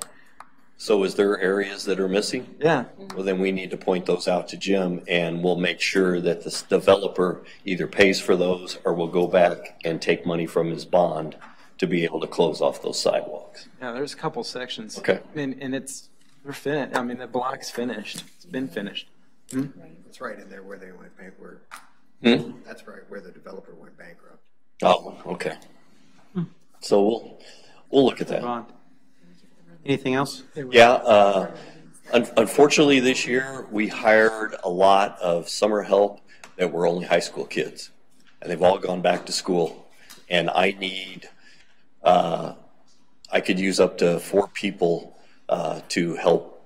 So is there areas that are missing? Yeah. Well, then we need to point those out to Jim, and we'll make sure that the developer either pays for those or will go back and take money from his bond to be able to close off those sidewalks. Yeah, there's a couple sections. Okay. And they're finished. I mean, the block's finished. It's been finished. It's right in there where they went bankrupt. That's right where the developer went bankrupt. Oh, okay. So we'll look at that. Anything else? Yeah, unfortunately this year we hired a lot of summer help that were only high school kids, and they've all gone back to school. And I need, I could use up to 4 people to help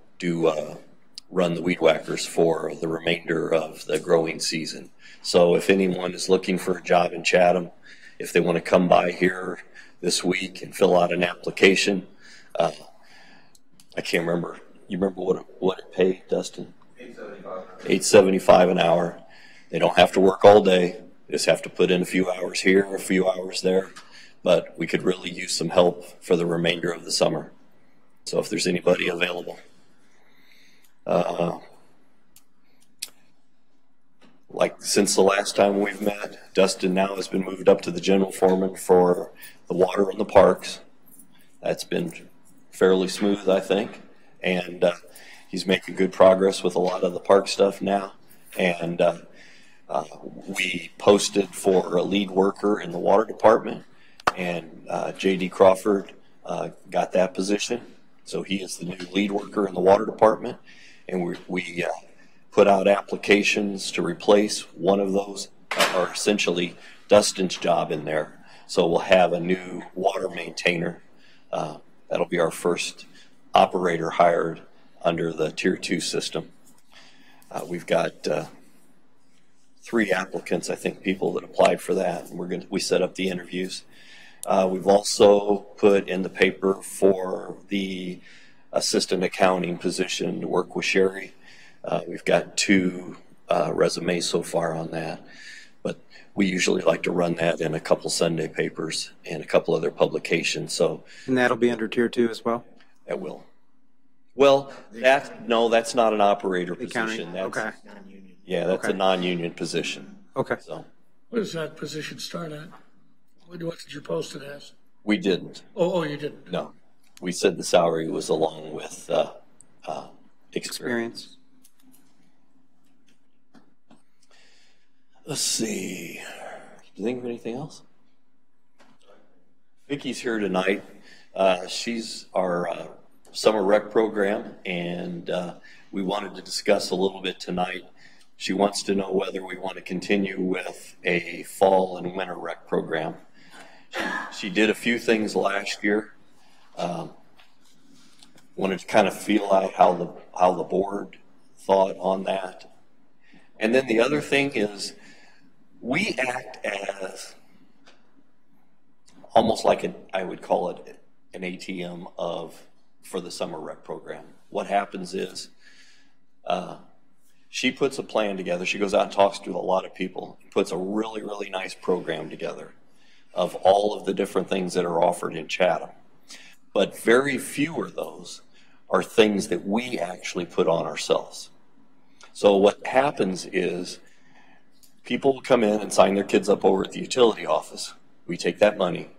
run the weed whackers for the remainder of the growing season. So if anyone is looking for a job in Chatham, if they want to come by here this week and fill out an application, I can't remember. You remember what it paid, Dustin? $8.75 an hour. They don't have to work all day. They just have to put in a few hours here, a few hours there. But we could really use some help for the remainder of the summer. So if there's anybody available. like since the last time we've met, Dustin now has been moved up to the general foreman for the water in the parks. That's been fairly smooth, I think, and he's making good progress with a lot of the park stuff now. And we posted for a lead worker in the water department, and J.D. Crawford got that position. So he is the new lead worker in the water department, and we put out applications to replace one of those, or essentially Dustin's job in there. So we'll have a new water maintainer. That'll be our first operator hired under the Tier 2 system. We've got 3 applicants, I think, people that applied for that, and we set up the interviews. We've also put in the paper for the assistant accounting position to work with Sherry. We've got 2 resumes so far on that, but we usually like to run that in a couple Sunday papers and a couple other publications. So, and that'll be under Tier 2 as well? That will. Well, that's not an operator position. That's, okay. Yeah, that's a non-union position. Okay. So, What does that position start at? What did you post it as? we didn't. Oh, you didn't? No. We said the salary was along with experience. Let's see. Do you think of anything else? Vicky's here tonight. She's our summer rec program, and we wanted to discuss a little bit tonight. She wants to know whether we want to continue with a fall and winter rec program. She did a few things last year. Wanted to kind of feel out how the board thought on that. And then the other thing is, we act as almost like I would call it an ATM for the summer rec program. What happens is, she puts a plan together. She goes out and talks to a lot of people, puts a really, really nice program together of all of the different things that are offered in Chatham. But very few of those are things that we actually put on ourselves. So what happens is, people will come in and sign their kids up over at the utility office. We take that money.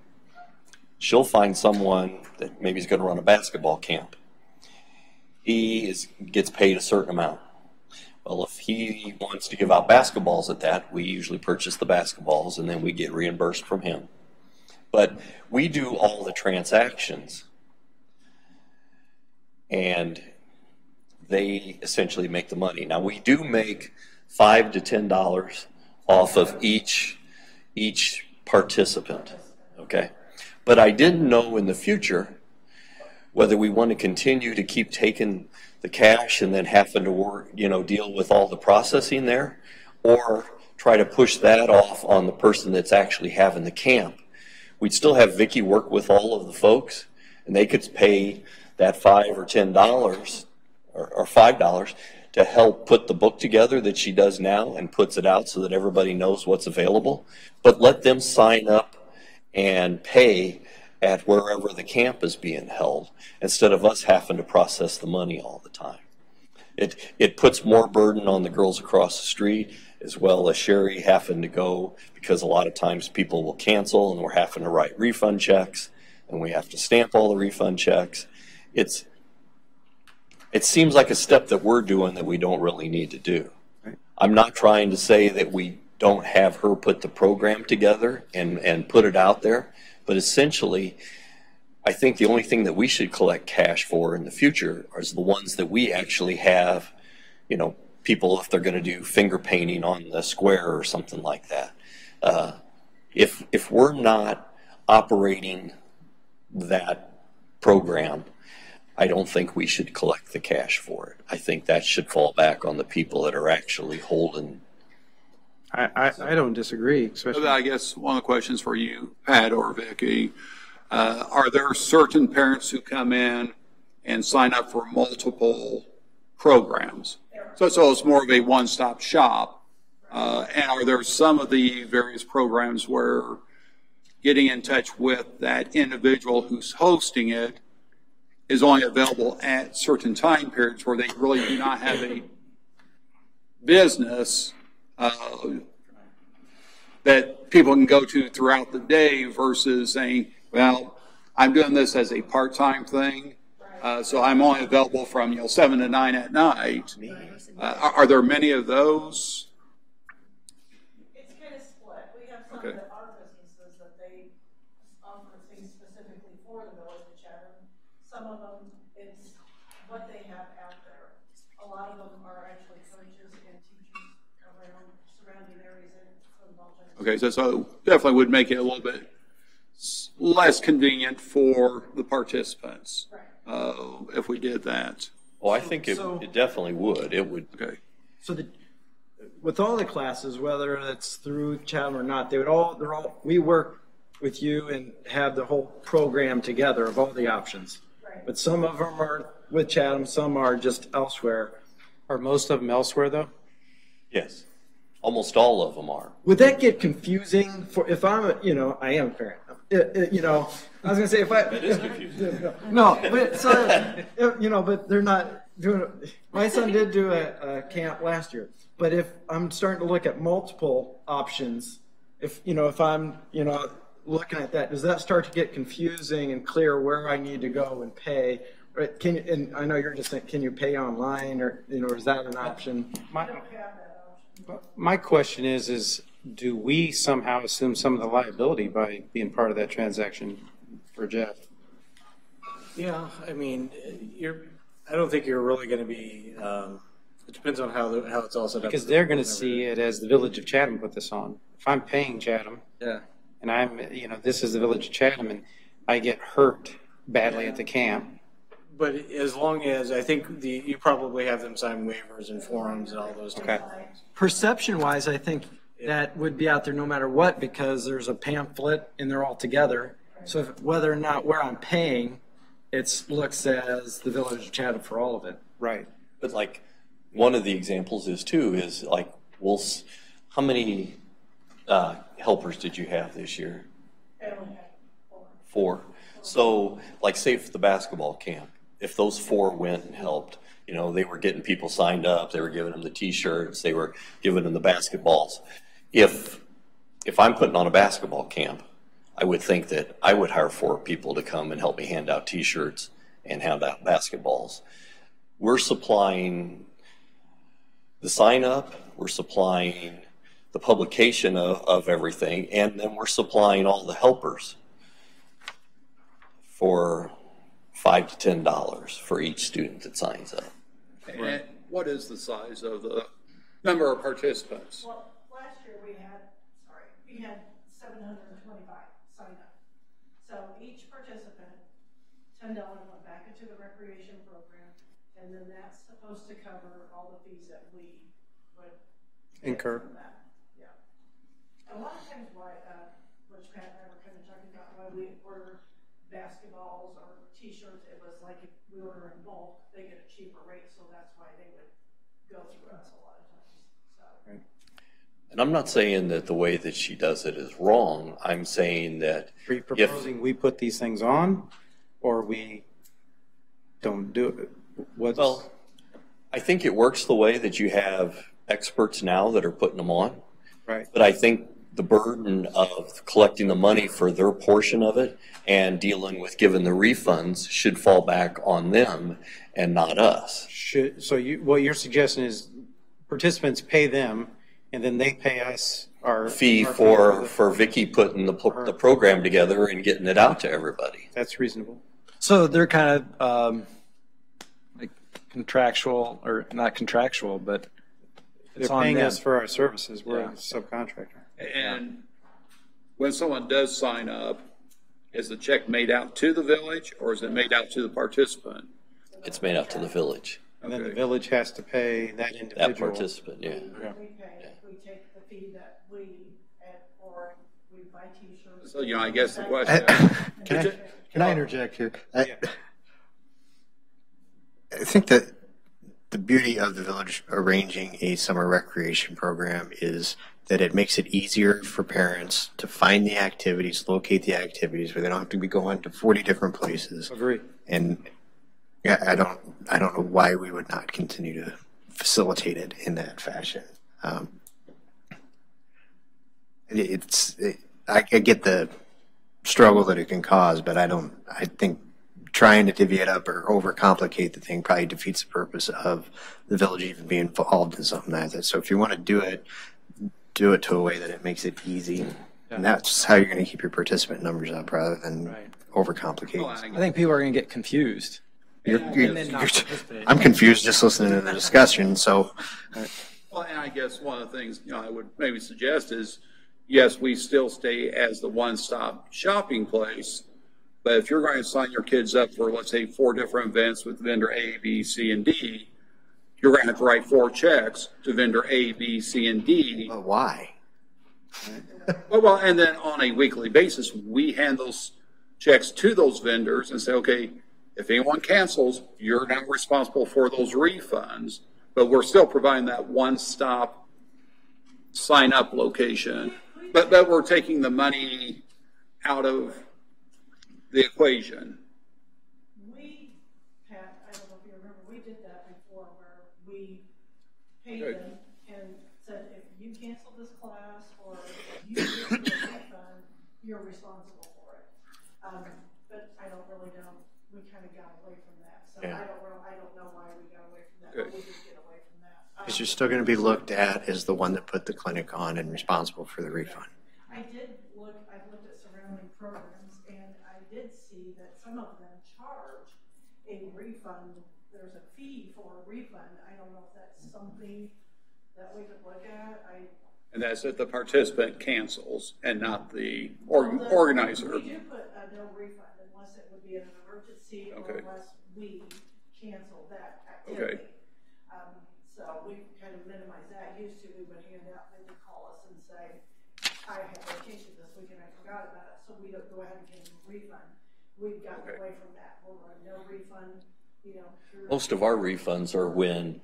She'll find someone that maybe is going to run a basketball camp. He gets paid a certain amount. Well, if he wants to give out basketballs at that, we usually purchase the basketballs and then we get reimbursed from him. But we do all the transactions, and they essentially make the money. Now, we do make $5 to $10 off of each participant, okay? But I didn't know in the future whether we want to continue to keep taking the cash and then having to work, deal with all the processing there, or try to push that off on the person that's actually having the camp. We'd still have Vicky work with all of the folks, and they could pay that $5 or $10 or $5 to help put the book together that she does now and puts it out so that everybody knows what's available. But let them sign up and pay at wherever the camp is being held, instead of us having to process the money all the time. It puts more burden on the girls across the street, as well as Sherry having to go, because a lot of times people will cancel and we're having to write refund checks and we have to stamp all the refund checks. It seems like a step that we're doing that we don't really need to do. Right. I'm not trying to say that we don't have her put the program together and put it out there, but essentially, I think the only thing that we should collect cash for in the future is the ones that we actually have, people, if they're going to do finger painting on the square or something like that. If we're not operating that program, I don't think we should collect the cash for it. I think that should fall back on the people that are actually holding. I don't disagree, especially. I guess one of the questions for you, Pat or Vicki, are there certain parents who come in and sign up for multiple programs? So it's more of a one-stop shop. And are there some of the various programs where getting in touch with that individual who's hosting it is only available at certain time periods where they really do not have a business that people can go to throughout the day versus saying, well, I'm doing this as a part-time thing, so I'm only available from 7 to 9 at night. Are there many of those? It's kind of split. We have some that are businesses that they offer things specifically for the village of Chatham. Some of them, it's what they have out there. A lot of them are actually coaches and teachers around surrounding areas in Bolton. Okay, so definitely would make it a little bit less convenient for the participants if we did that. Well, I think it definitely would. It would. Okay. So with all the classes, whether it's through Chatham or not, we work with you and have the whole program together of all the options. Right. But some of them are with Chatham, some are just elsewhere. Are most of them elsewhere, though? Yes. Almost all of them are. Would that get confusing for if I'm I am a parent. I was gonna say if I. It is confusing. No, but but they're not doing it. My son did do a camp last year, but if I'm starting to look at multiple options, if I'm looking at that, does that start to get confusing and clear where I need to go and pay? Right? And I know you're just saying, can you pay online or is that an option? My question is do we somehow assume some of the liability by being part of that transaction for Jeff? Yeah, I mean, I don't think you're really going to be. It depends on how it's all set up. Because they're going to see it as the Village of Chatham put this on. If I'm paying Chatham, and I'm, this is the Village of Chatham, and I get hurt badly at the camp. But as long as I think you probably have them sign waivers and forms and all those. Okay. Perception-wise, I think that would be out there no matter what because there's a pamphlet and they're all together. So whether or not where I'm paying, it looks as the Village of Chatham for all of it. Right. But like one of the examples is like, how many helpers did you have this year? 4. So like say for the basketball camp, if those 4 went and helped, they were getting people signed up, they were giving them the t-shirts, they were giving them the basketballs. If I'm putting on a basketball camp, I would think that I would hire 4 people to come and help me hand out t-shirts and hand out basketballs. We're supplying the sign up, we're supplying the publication of everything, and then we're supplying all the helpers for $5 to $10 for each student that signs up. And what is the size of the number of participants? Well, last year we had 725 sign up. So each participant, $10 went back into the recreation program, and then that's supposed to cover all the fees that we would incur. From that. Yeah. A lot of times which Pat and I were kind of talking about why we order basketballs or t-shirts, it was like if we order in bulk, they get a cheaper rate, so that's why they would go through us a lot of times. So. Right. And I'm not saying that the way that she does it is wrong. I'm saying that are you proposing we put these things on or we don't do it? Well, I think it works the way that you have experts now that are putting them on. Right. But I think the burden of collecting the money for their portion of it and dealing with giving the refunds should fall back on them and not us. So what you're suggesting is participants pay them and then they pay us our fee for Vicky putting the program together and getting it out to everybody. That's reasonable. So they're kind of like contractual, or not contractual, but they're paying us for our services. We're a subcontractor. And when someone does sign up, is the check made out to the village or is it made out to the participant? It's made out to the village. And then the village has to pay that individual. That participant, yeah. We take the fee that or we buy t-shirts. So, I guess the question. Can I interject here? I think that the beauty of the village arranging a summer recreation program is that it makes it easier for parents to find the activities, locate the activities, where they don't have to be going to 40 different places. Agree. And I don't know why we would not continue to facilitate it in that fashion. I get the struggle that it can cause, but I think trying to divvy it up or overcomplicate the thing probably defeats the purpose of the village even being involved in something like that. So if you want to do it to a way that it makes it easy. And that's how you're going to keep your participant numbers up rather than overcomplicate. I think people are going to get confused. I'm confused just listening to the discussion. So, well, and I guess one of the things I would maybe suggest is, yes, we still stay as the one-stop shopping place. But if you're going to sign your kids up for, let's say, 4 different events with vendor A, B, C, and D, you're going to have to write 4 checks to vendor A, B, C, and D. But why? Well, and then on a weekly basis, we hand those checks to those vendors and say, okay, if anyone cancels, you're now responsible for those refunds. But we're still providing that one-stop sign-up location. But we're taking the money out of the equation. Pat, I don't know if you remember, we did that before where we paid them and said, if you cancel this class or if you get a refund, you're responsible for it. But I don't really know. We kind of got away from that. So I don't know why we got away from that, but we did get away from that. Because you're still going to be looked at as the one that put the clinic on and responsible for the refund. I've looked at surrounding programs, and I did see that some of them charge a refund. There's a fee for a refund. I don't know if that's something that we could look at. And that's if the participant cancels and not the organizer. We do put a no refund unless it would be an emergency or unless we cancel that activity. Okay. So we kind of minimize that. Used to, we would hand out, they would call us and say, I had vacation this week and I forgot about it, so we don't go ahead and give them a refund. We've gotten away from that. We're a no refund, Most of our refunds are when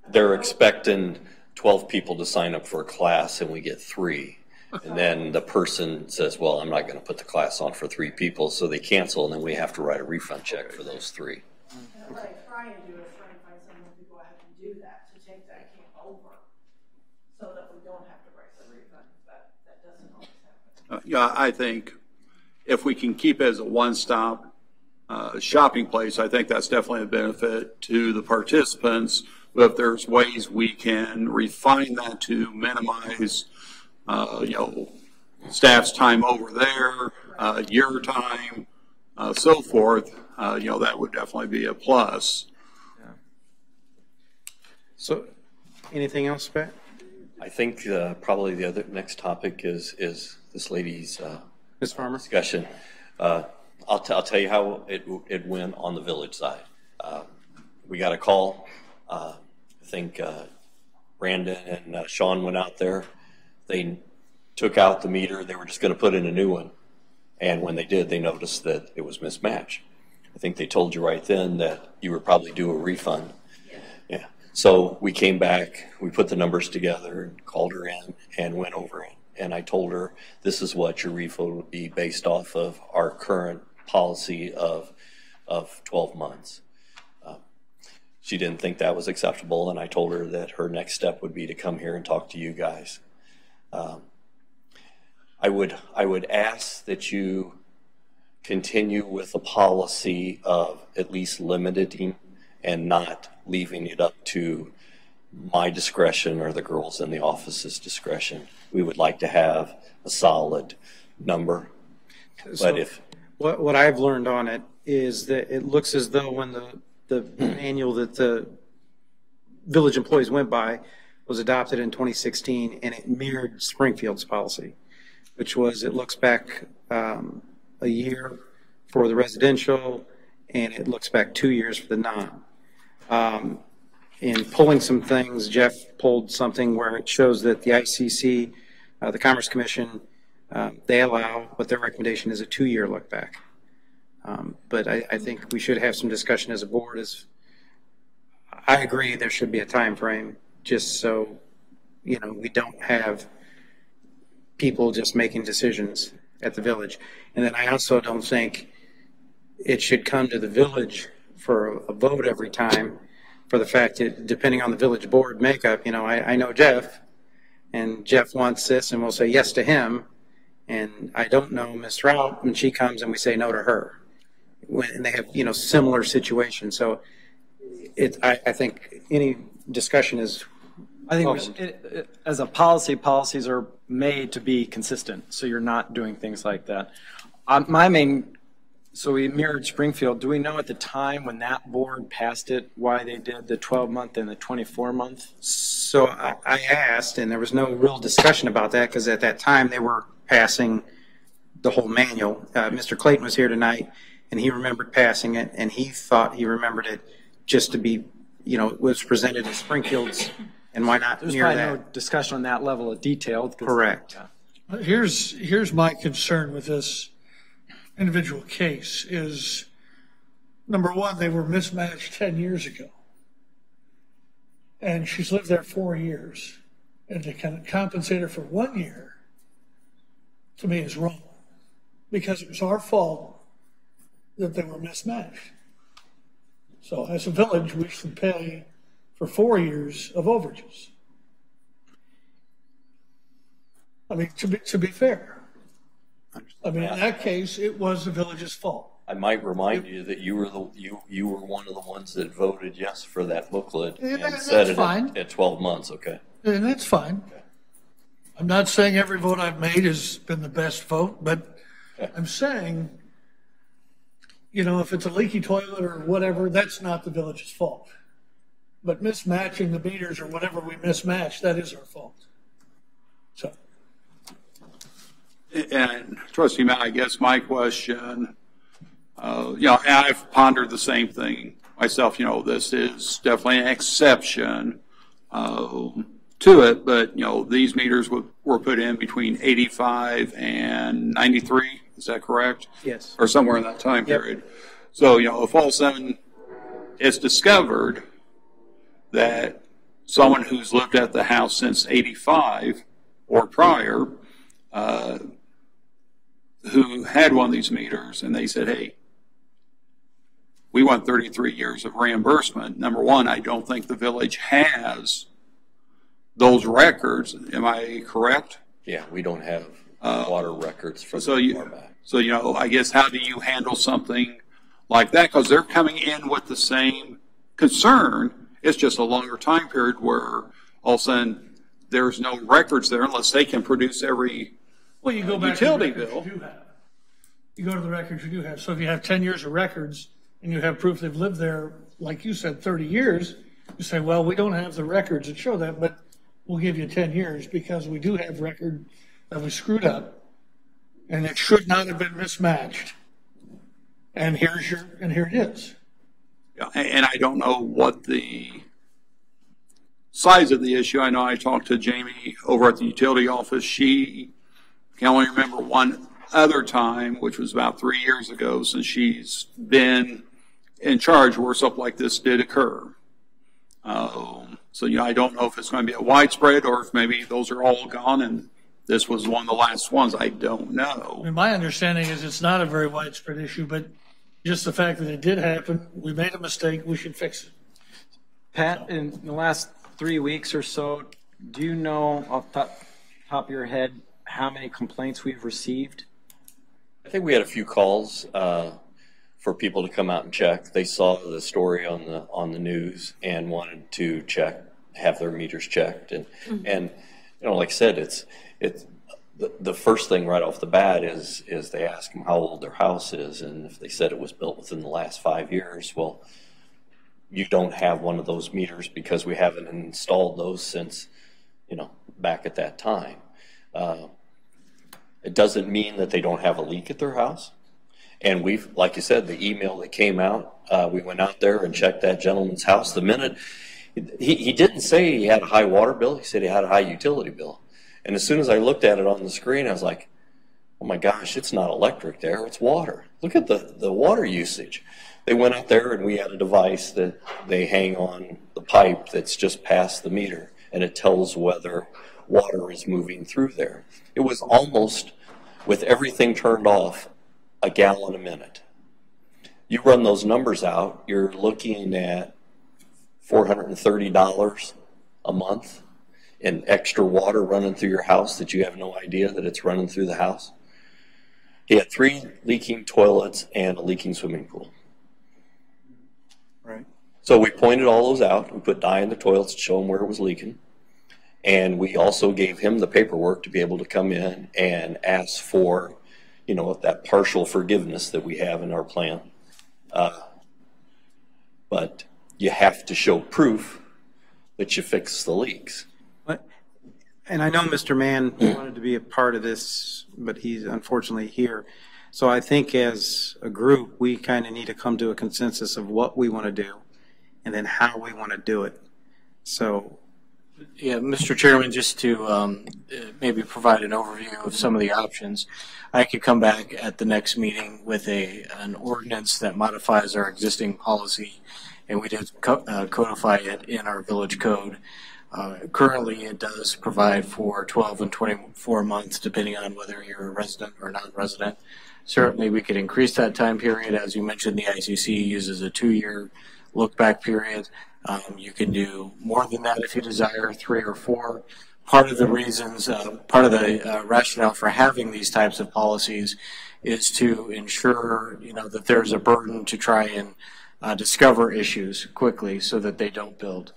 they're expecting 12 people to sign up for a class and we get 3. And then the person says, well, I'm not going to put the class on for 3 people, so they cancel, and then we have to write a refund check for those 3. And what I try and do is try and find someone to go ahead and do that, to take that camp over, so that we don't have to write the refund, but that doesn't always happen. I think if we can keep it as a one-stop shopping place, I think that's definitely a benefit to the participants. But if there's ways we can refine that to minimize, staff's time over there, your time, so forth, that would definitely be a plus. Yeah. So, anything else, Pat? I think probably the other next topic is this lady's Ms. Farmer discussion. I'll tell you how it went on the village side. We got a call. I think Brandon and Sean went out there. They took out the meter. They were just going to put in a new one. And when they did, they noticed that it was mismatched. I think they told you right then that you would probably do a refund. Yeah. So we came back, we put the numbers together, and called her in and went over it. And I told her, this is what your refund would be based off of our current policy of 12 months. She didn't think that was acceptable, and I told her that her next step would be to come here and talk to you guys. I would ask that you continue with a policy of at least limiting and not leaving it up to my discretion or the girls in the office's discretion. We would like to have a solid number. So but if what I've learned on it is that it looks as though when the manual that the village employees went by was adopted in 2016, and it mirrored Springfield's policy, which was, it looks back a year for the residential, and it looks back 2 years for the non. In pulling some things, Jeff pulled something where it shows that the ICC, the Commerce Commission, they allow, but their recommendation is a 2-year look back. But I think we should have some discussion as a board. I agree there should be a time frame, just so we don't have people just making decisions at the village. And then I also don't think it should come to the village for a vote every time, for the fact that depending on the village board makeup, I know Jeff, and Jeff wants this, and we'll say yes to him, and I don't know Ms. Strout, and she comes and we say no to her. And they have, similar situations. So I think any discussion is I think as a policy, policies are made to be consistent, so you're not doing things like that. So we mirrored Springfield. Do we know at the time when that board passed it why they did the 12-month and the 24-month? So I asked, and there was no real discussion about that because at that time they were passing the whole manual. Mr. Clayton was here tonight, and he remembered passing it, and he thought he remembered it just to be, it was presented as Springfield's, and why not There's mirror probably that? no discussion on that level of detail. Correct. Yeah. Here's my concern with this individual case is, number one, they were mismatched 10 years ago. And she's lived there 4 years. And to kind of compensate her for 1 year, to me, is wrong. Because it was our fault that they were mismatched. So as a village, we should pay for 4 years of overages. I mean, to be fair. I mean, in that case, it was the village's fault. I might remind you that you were you were one of the ones that voted yes for that booklet and set it at 12 months. Okay. And that's fine. Okay. I'm not saying every vote I've made has been the best vote, but I'm saying, if it's a leaky toilet or whatever, that's not the village's fault. But mismatching the meters or whatever we mismatch, that is our fault. So. And Trustee Matt, I guess my question, I've pondered the same thing myself. This is definitely an exception to it, but these meters were put in between 85 and 93. Is that correct? Yes. Or somewhere in that time period. So if all of a sudden it's discovered that someone who's lived at the house since 85 or prior, who had one of these meters, and they said, hey, we want 33 years of reimbursement. Number one, I don't think the village has those records. Am I correct? Yeah, we don't have water records from far back. So, I guess how do you handle something like that? Because they're coming in with the same concern. It's just a longer time period where all of a sudden there's no records there unless they can produce every Well, you go back utility to the records bill. you do have. You go to the records you do have. So if you have 10 years of records and you have proof they've lived there, like you said, 30 years, you say, well, we don't have the records that show that, but we'll give you 10 years because we do have record that we screwed up and it should not have been mismatched. And here it is. Yeah, and I don't know what the size of the issue. I know I talked to Jamie over at the utility office. She can only remember one other time, which was about 3 years ago, since she's been in charge where something like this did occur. So, I don't know if it's going to be a widespread or if maybe those are all gone and this was one of the last ones. I don't know. I mean, my understanding is it's not a very widespread issue, but just the fact that it did happen, we made a mistake, we should fix it. Pat, in the last 3 weeks or so, do you know off the top of your head how many complaints we've received? I think we had a few calls for people to come out and check. They saw the story on the news and wanted to have their meters checked. And like I said, it's the first thing right off the bat is they ask them how old their house is, and if they said it was built within the last 5 years, well, you don't have one of those meters because we haven't installed those since back at that time. It doesn't mean that they don't have a leak at their house. And we've, like you said, the email that came out, we went out there and checked that gentleman's house. The minute, he didn't say he had a high water bill, he said he had a high utility bill. And as soon as I looked at it on the screen, I was like, oh my gosh, it's not electric there, it's water. Look at the water usage. They went out there and we had a device that they hang on the pipe that's just past the meter, and it tells whether water is moving through there. It was almost, with everything turned off, a gallon a minute. You run those numbers out, you're looking at $430 a month and extra water running through your house that you have no idea that it's running through the house. He had 3 leaking toilets and a leaking swimming pool. Right. So we pointed all those out. We put dye in the toilets to show him where it was leaking. And we also gave him the paperwork to be able to come in and ask for, you know, that partial forgiveness that we have in our plan. But you have to show proof that you fix the leaks. And I know Mr. Mann wanted to be a part of this, but he's unfortunately here. So I think as a group, we kind of need to come to a consensus of what we want to do and then how we want to do it. So, yeah, Mr. Chairman, just to maybe provide an overview of some of the options, I could come back at the next meeting with an ordinance that modifies our existing policy, and we did codify it in our village code. Currently, it does provide for 12 and 24 months, depending on whether you're a resident or non-resident. Certainly, we could increase that time period. As you mentioned, the ICC uses a 2-year look-back period. You can do more than that if you desire, 3 or 4. Part of the reasons, part of the rationale for having these types of policies is to ensure, you know, that there's a burden to try and discover issues quickly so that they don't build.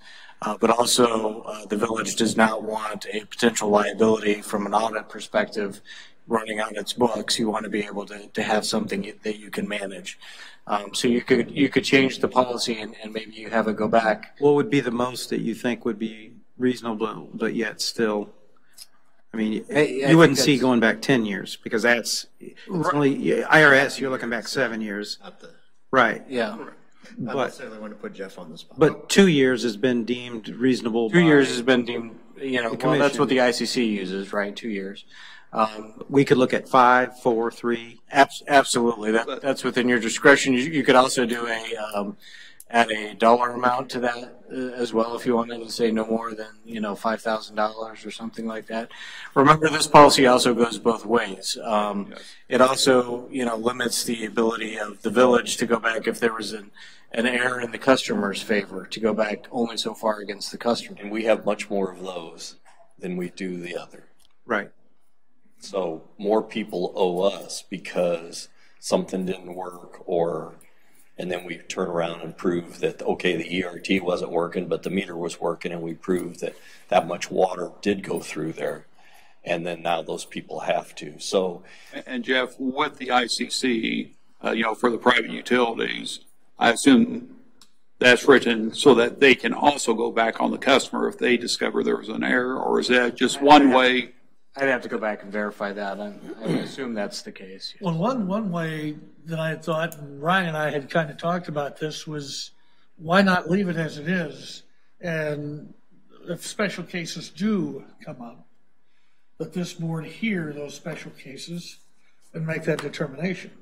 But also, the village does not want a potential liability from an audit perspective running on its books. You want to be able to have something that you can manage. So you could change the policy and maybe you have it go back. what would be the most that you think would be reasonable, but yet still, I mean, you wouldn't see going back 10 years because it's only IRS, you're looking back 7 years. Right. Yeah. Not necessarily want to put Jeff on the spot. But 2 years has been deemed reasonable. 2 years has been deemed, you know, well, that's what the ICC uses, right? 2 years. We could look at 5, 4, 3. Absolutely. That's within your discretion. You could also do add a dollar amount to that as well if you wanted to say no more than, you know, $5,000 or something like that. Remember, this policy also goes both ways. It also, you know, limits the ability of the village to go back if there was an error in the customer's favor, to go back only so far against the customer. And we have much more of those than we do the other. Right. So more people owe us because something didn't work, and then we turn around and prove that, okay, the ERT wasn't working, but the meter was working, and we proved that much water did go through there. And then now those people have to. So, and Jeff, with the ICC, you know, for the private utilities, I assume that's written so that they can also go back on the customer if they discover there was an error, or is that just one way? I'd have to go back and verify that. I would assume that's the case. Well, one way that I thought, and Ryan and I had kind of talked about this, was why not leave it as it is? And if special cases do come up, let this board hear those special cases and make that determination.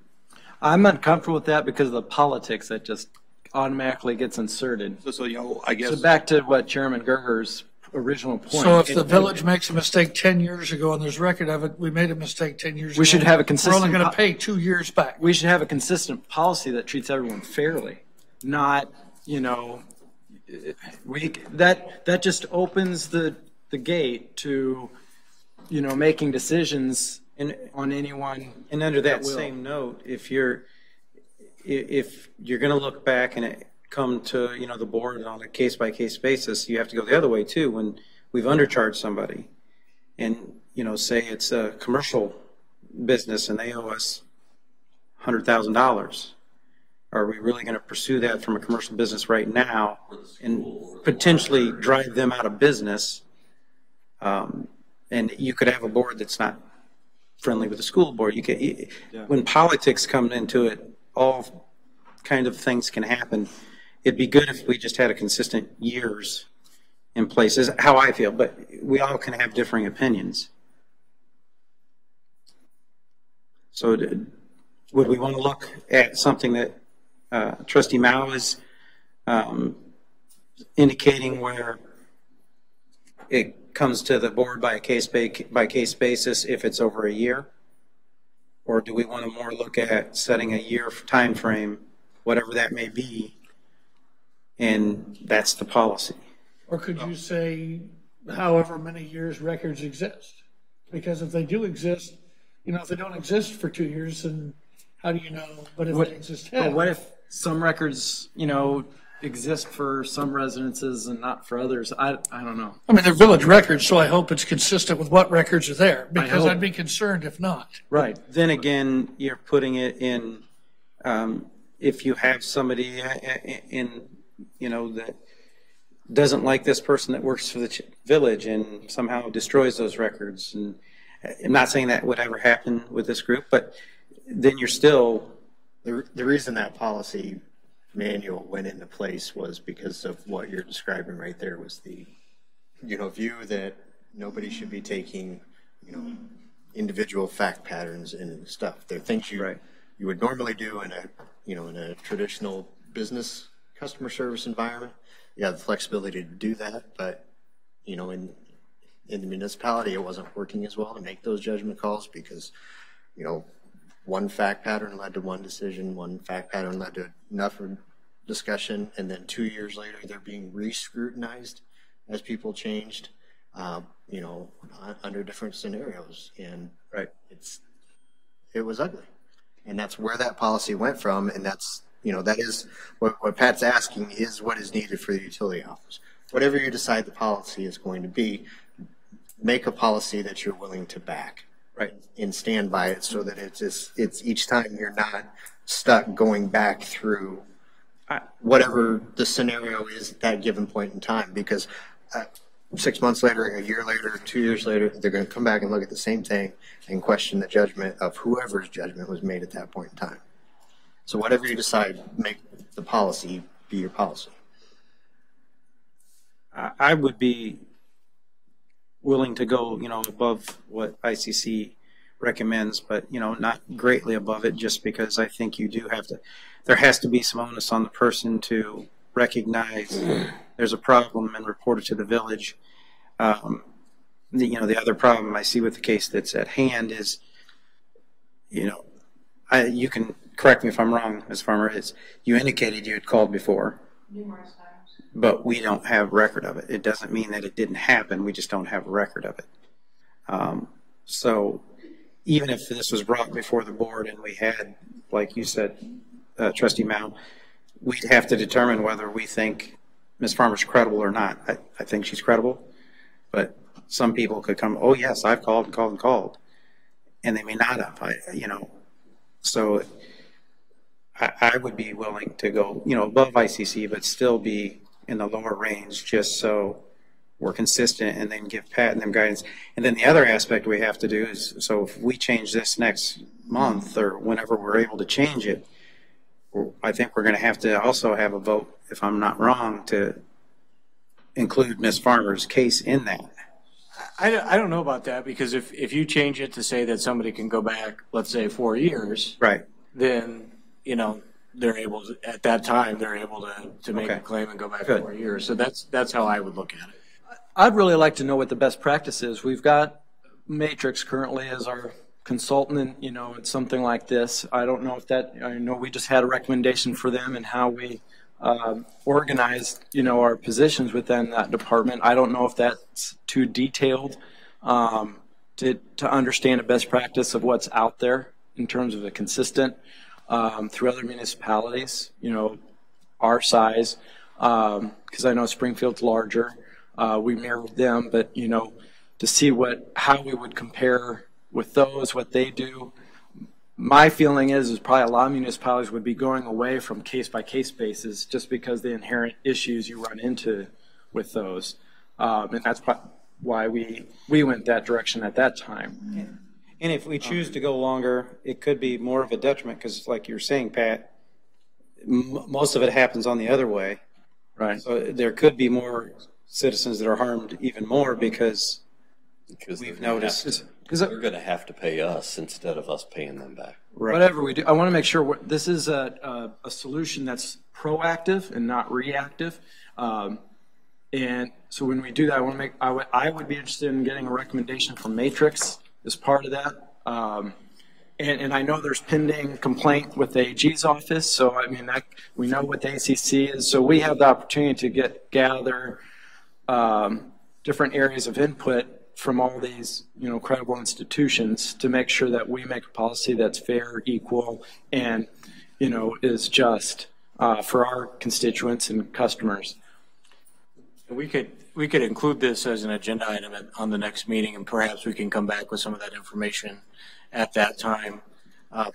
I'm uncomfortable with that because of the politics that just automatically gets inserted. So you know, I guess. So back to what Chairman Gerger's original point. So if the village makes a mistake 10 years ago and there's record of it, we made a mistake 10 years ago. We should have a consistent. We're only going to pay 2 years back. We should have a consistent policy that treats everyone fairly, not, you know, that just opens the gate to, you know, making decisions on anyone. And under that same note, if you're going to look back and come to, you know, the board on a case-by-case basis, you have to go the other way too. When we've undercharged somebody and, you know, say it's a commercial business and they owe us $100,000, are we really going to pursue that from a commercial business right now and potentially drive them out of business? And you could have a board that's not friendly with the school board. You can, when politics come into it, all kind of things can happen. It'd be good if we just had a consistent years in place, is how I feel, but we all can have differing opinions. So would we want to look at something that Trustee Mao is indicating, where it comes to the board by a case-by-case basis if it's over a year? Or do we want to more look at setting a year time frame, whatever that may be, and that's the policy? Or could you say however many years records exist. Because if they do exist, if they don't exist for 2 years, then how do you know? But if they exist, But what if some records, exist for some residences and not for others? I don't know. I mean, they're village records, so I hope it's consistent with what records are there, because I'd be concerned if not. Right. Then again, you're putting it in, if you have somebody that doesn't like this person that works for the village and somehow destroys those records. And I'm not saying that would ever happen with this group, but then you're still. The reason that policy manual went into place was because of what you're describing right there, was the view that nobody should be taking individual fact patterns and stuff. There are things you would normally do in a traditional business customer service environment. You have the flexibility to do that, but in the municipality it wasn't working as well to make those judgment calls, because one fact pattern led to one decision, one fact pattern led to enough discussion, and then 2 years later they're being re-scrutinized as people changed, under different scenarios. And it was ugly. And that's where that policy went from, and that's, that is what Pat's asking is what is needed for the utility office. Whatever you decide the policy is going to be, make a policy that you're willing to back. Right. And stand by it, so that it's each time you're not stuck going back through whatever the scenario is at that given point in time, because 6 months later, a year later, 2 years later, they're going to come back and look at the same thing and question the judgment of whoever's judgment was made at that point in time. So whatever you decide, make the policy be your policy. I would be willing to go, above what ICC recommends, but, not greatly above it, just because I think you do have to, there has to be some onus on the person to recognize there's a problem and report it to the village. The other problem I see with the case that's at hand is, you can correct me if I'm wrong, Ms. Farmer, is you indicated you had called before. Numerous times. But we don't have record of it. It doesn't mean that it didn't happen. We just don't have a record of it. So even if this was brought before the board and we had, like you said, Trustee Mao, we'd have to determine whether we think Ms. Farmer's credible or not. I think she's credible, but some people could come, oh yes, I've called and called and called, and they may not have. So I would be willing to go, above ICC, but still be in the lower range, just so we're consistent, and then give Pat and them guidance. And then the other aspect we have to do is, so if we change this next month or whenever we're able to change it, I think we're going to have to also have a vote, if I'm not wrong, to include Ms. Farmer's case in that. I don't know about that, because if you change it to say that somebody can go back, let's say 4 years, right? Then they're able to, at that time they're able to make a claim and go back 4 years. So that's how I would look at it. I'd really like to know what the best practice is. We've got Matrix currently as our consultant, and it's something like this. I don't know if I know we just had a recommendation for them and how we organized, our positions within that department. I don't know if that's too detailed to understand a best practice of what's out there in terms of a consistent through other municipalities, our size, because I know Springfield's larger. We mirrored them, but to see how we would compare with those, what they do. My feeling is probably a lot of municipalities would be going away from case-by-case basis just because the inherent issues you run into with those. And that's why we went that direction at that time. And if we choose to go longer, it could be more of a detriment, because like you're saying, Pat, most of it happens on the other way. Right. So there could be more citizens that are harmed even more because we've noticed. Because they're going to have to pay us instead of us paying them back. Right. Whatever we do, I want to make sure this is a solution that's proactive and not reactive. And so when we do that, I would be interested in getting a recommendation from Matrix as part of that. And I know there's pending complaint with the AG's office, so I mean we know what the ACC is, so we have the opportunity to gather different areas of input from all these, credible institutions to make sure that we make a policy that's fair, equal, and, is just for our constituents and customers. We could include this as an agenda item on the next meeting, and perhaps we can come back with some of that information at that time.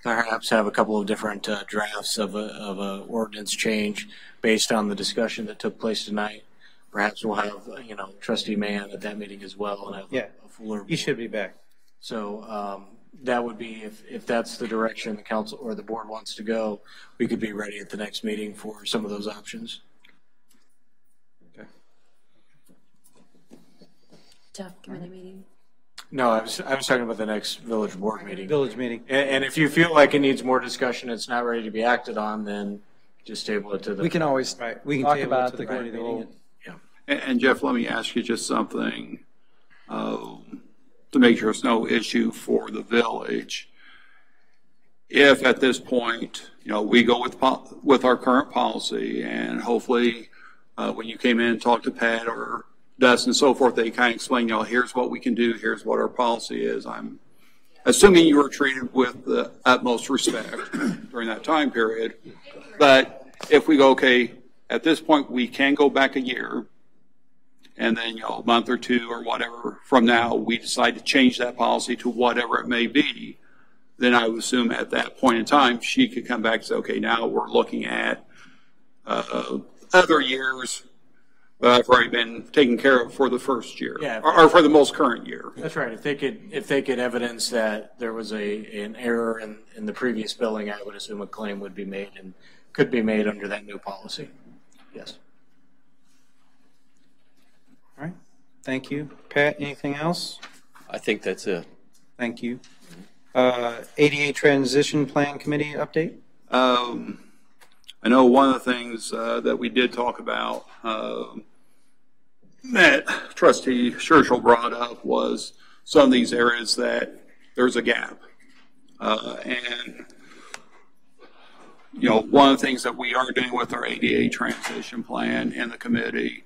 Perhaps have a couple of different drafts of a ordinance change based on the discussion that took place tonight. Perhaps we'll have, Trustee Mann at that meeting as well, and have a fuller. He should be back. So that would be, if that's the direction the council or the board wants to go, we could be ready at the next meeting for some of those options. Okay. Jeff, committee meeting. No, I was talking about the next village board meeting. Village meeting. And if you feel like it needs more discussion, it's not ready to be acted on, then just table it to the. We can always we can talk table about it to the committee board meeting. meeting. And Jeff, let me ask you just something to make sure it's no issue for the village. If at this point, we go with our current policy, and hopefully when you came in and talked to Pat or Dustin and so forth, they kind of explain, here's what we can do, here's what our policy is. I'm assuming you were treated with the utmost respect during that time period. But if we go, okay, at this point we can go back a year, and then, a month or two or whatever from now, we decide to change that policy to whatever it may be, then I would assume at that point in time, she could come back and say, okay, now we're looking at other years that I've already been taken care of for the first year, or for the most current year. That's right. If they could evidence that there was an error in the previous billing, I would assume a claim would be made and could be made under that new policy. Yes. All right. Thank you. Pat, anything else? I think that's it. Thank you. ADA Transition Plan Committee update? I know one of the things that we did talk about that Trustee Churchill brought up was some of these areas that there's a gap. And one of the things that we are doing with our ADA transition plan in the committee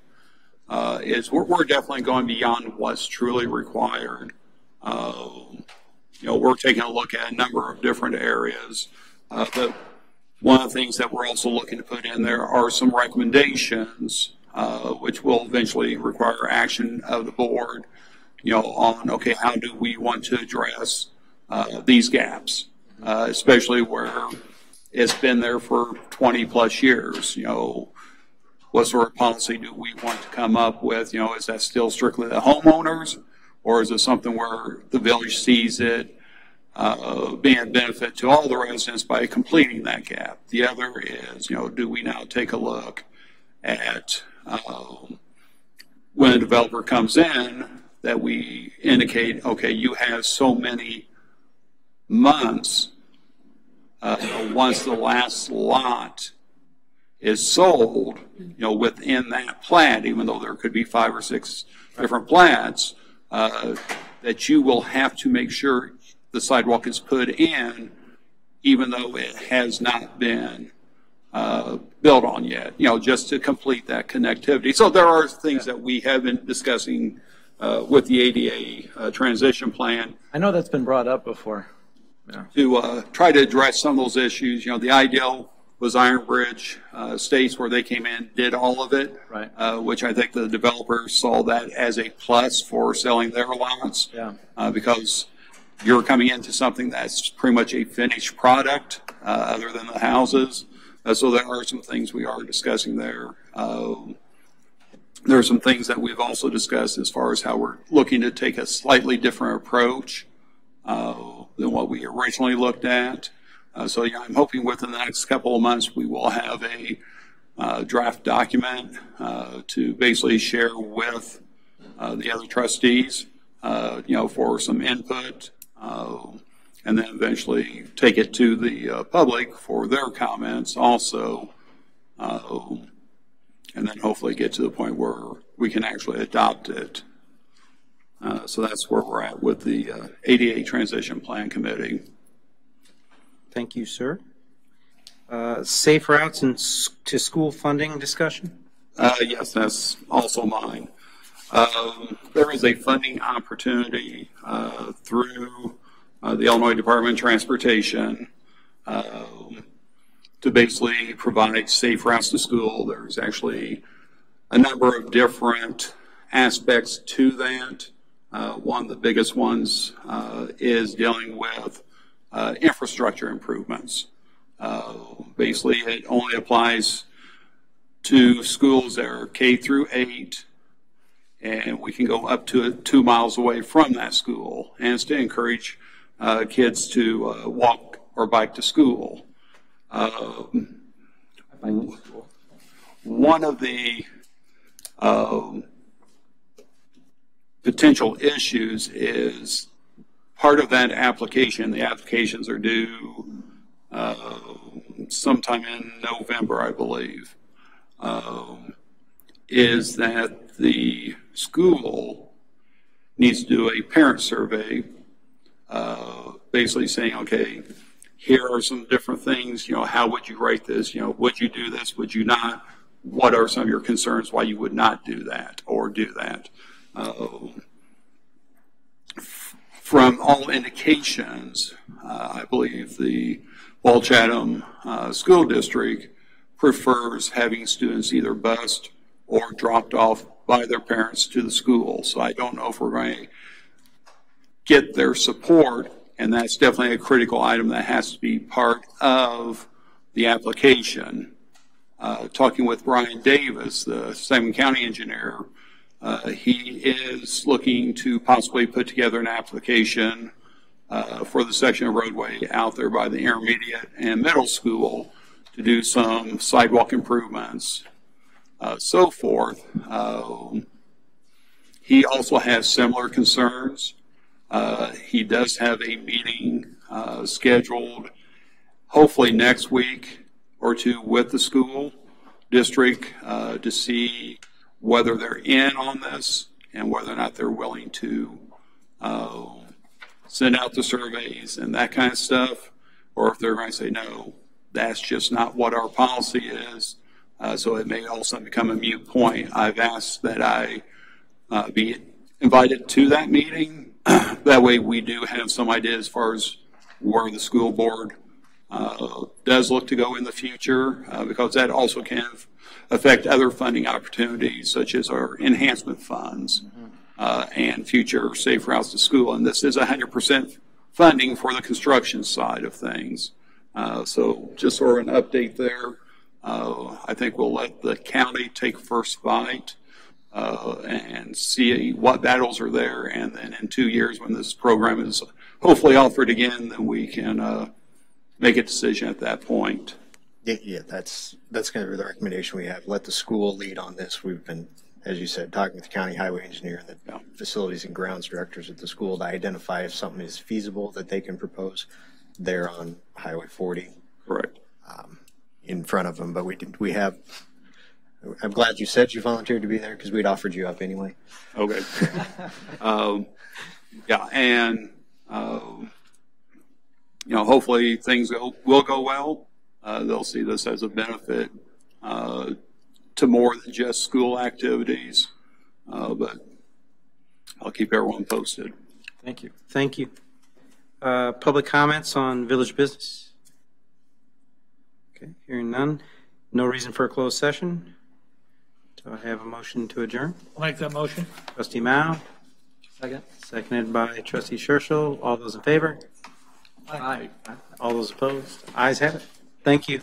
is we're definitely going beyond what's truly required. We're taking a look at a number of different areas. But one of the things that we're also looking to put in there are some recommendations, which will eventually require action of the board, on, okay, how do we want to address these gaps, especially where it's been there for 20 plus years. What sort of policy do we want to come up with? Is that still strictly the homeowners, or is it something where the village sees it being a benefit to all the residents by completing that gap? The other is, do we now take a look at when a developer comes in, that we indicate, okay, you have so many months once the last lot is sold, within that plat, even though there could be 5 or 6 different plats, that you will have to make sure the sidewalk is put in, even though it has not been built on yet, just to complete that connectivity. So there are things that we have been discussing with the ADA transition plan. I know that's been brought up before. To try to address some of those issues. The ideal was Iron Bridge Estates, where they came in, did all of it, right? Which I think the developers saw that as a plus for selling their lots, because you're coming into something that's pretty much a finished product, other than the houses. So there are some things we are discussing there. There are some things that we've also discussed as far as how we're looking to take a slightly different approach than what we originally looked at. So I'm hoping within the next couple of months we will have a draft document to basically share with the other trustees, for some input, and then eventually take it to the public for their comments also, and then hopefully get to the point where we can actually adopt it. So that's where we're at with the ADA Transition Plan Committee. Thank you, sir. Safe routes to school funding discussion? Yes, that's also mine. There is a funding opportunity through the Illinois Department of Transportation to basically provide safe routes to school. There's actually a number of different aspects to that. One of the biggest ones is dealing with infrastructure improvements. Basically, it only applies to schools that are K through 8, and we can go up to 2 miles away from that school, and it's to encourage kids to walk or bike to school. One of the potential issues is part of that application, the applications are due sometime in November, I believe, is that the school needs to do a parent survey, basically saying, okay, here are some different things, how would you rate this? Would you do this? Would you not? What are some of your concerns why you would not do that or do that? From all indications, I believe the Wall Chatham School District prefers having students either bused or dropped off by their parents to the school. So I don't know if we're going to get their support, and that's definitely a critical item that has to be part of the application. Talking with Brian Davis, the Sangamon County engineer, he is looking to possibly put together an application for the section of roadway out there by the intermediate and middle school to do some sidewalk improvements, so forth. He also has similar concerns. He does have a meeting scheduled hopefully next week or two with the school district to see whether they're in on this and whether or not they're willing to send out the surveys and that kind of stuff, or if they're going to say, no, that's just not what our policy is. So it may also become a moot point. I've asked that I be invited to that meeting. That way we do have some idea as far as where the school board does look to go in the future, because that also can affect other funding opportunities such as our enhancement funds and future safe routes to school. And this is 100% funding for the construction side of things. So just sort of an update there. I think we'll let the county take first bite and see what battles are there. And then in 2 years, when this program is hopefully offered again, then we can make a decision at that point. Yeah, that's going to be the recommendation we have. Let the school lead on this. We've been, as you said, talking with the county highway engineer and the facilities and grounds directors at the school to identify if something is feasible that they can propose there on Highway 40. Correct. In front of them, but we have. I'm glad you said you volunteered to be there because we'd offered you up anyway. Okay. Yeah, and hopefully things will go well. They'll see this as a benefit to more than just school activities, but I'll keep everyone posted. Thank you. Thank you. Public comments on village business? Okay, hearing none. No reason for a closed session. Do I have a motion to adjourn? I'll make that motion. Trustee Mao. Second. Seconded by Trustee Scherschel. All those in favor? Aye. All those opposed? Ayes have it. Thank you.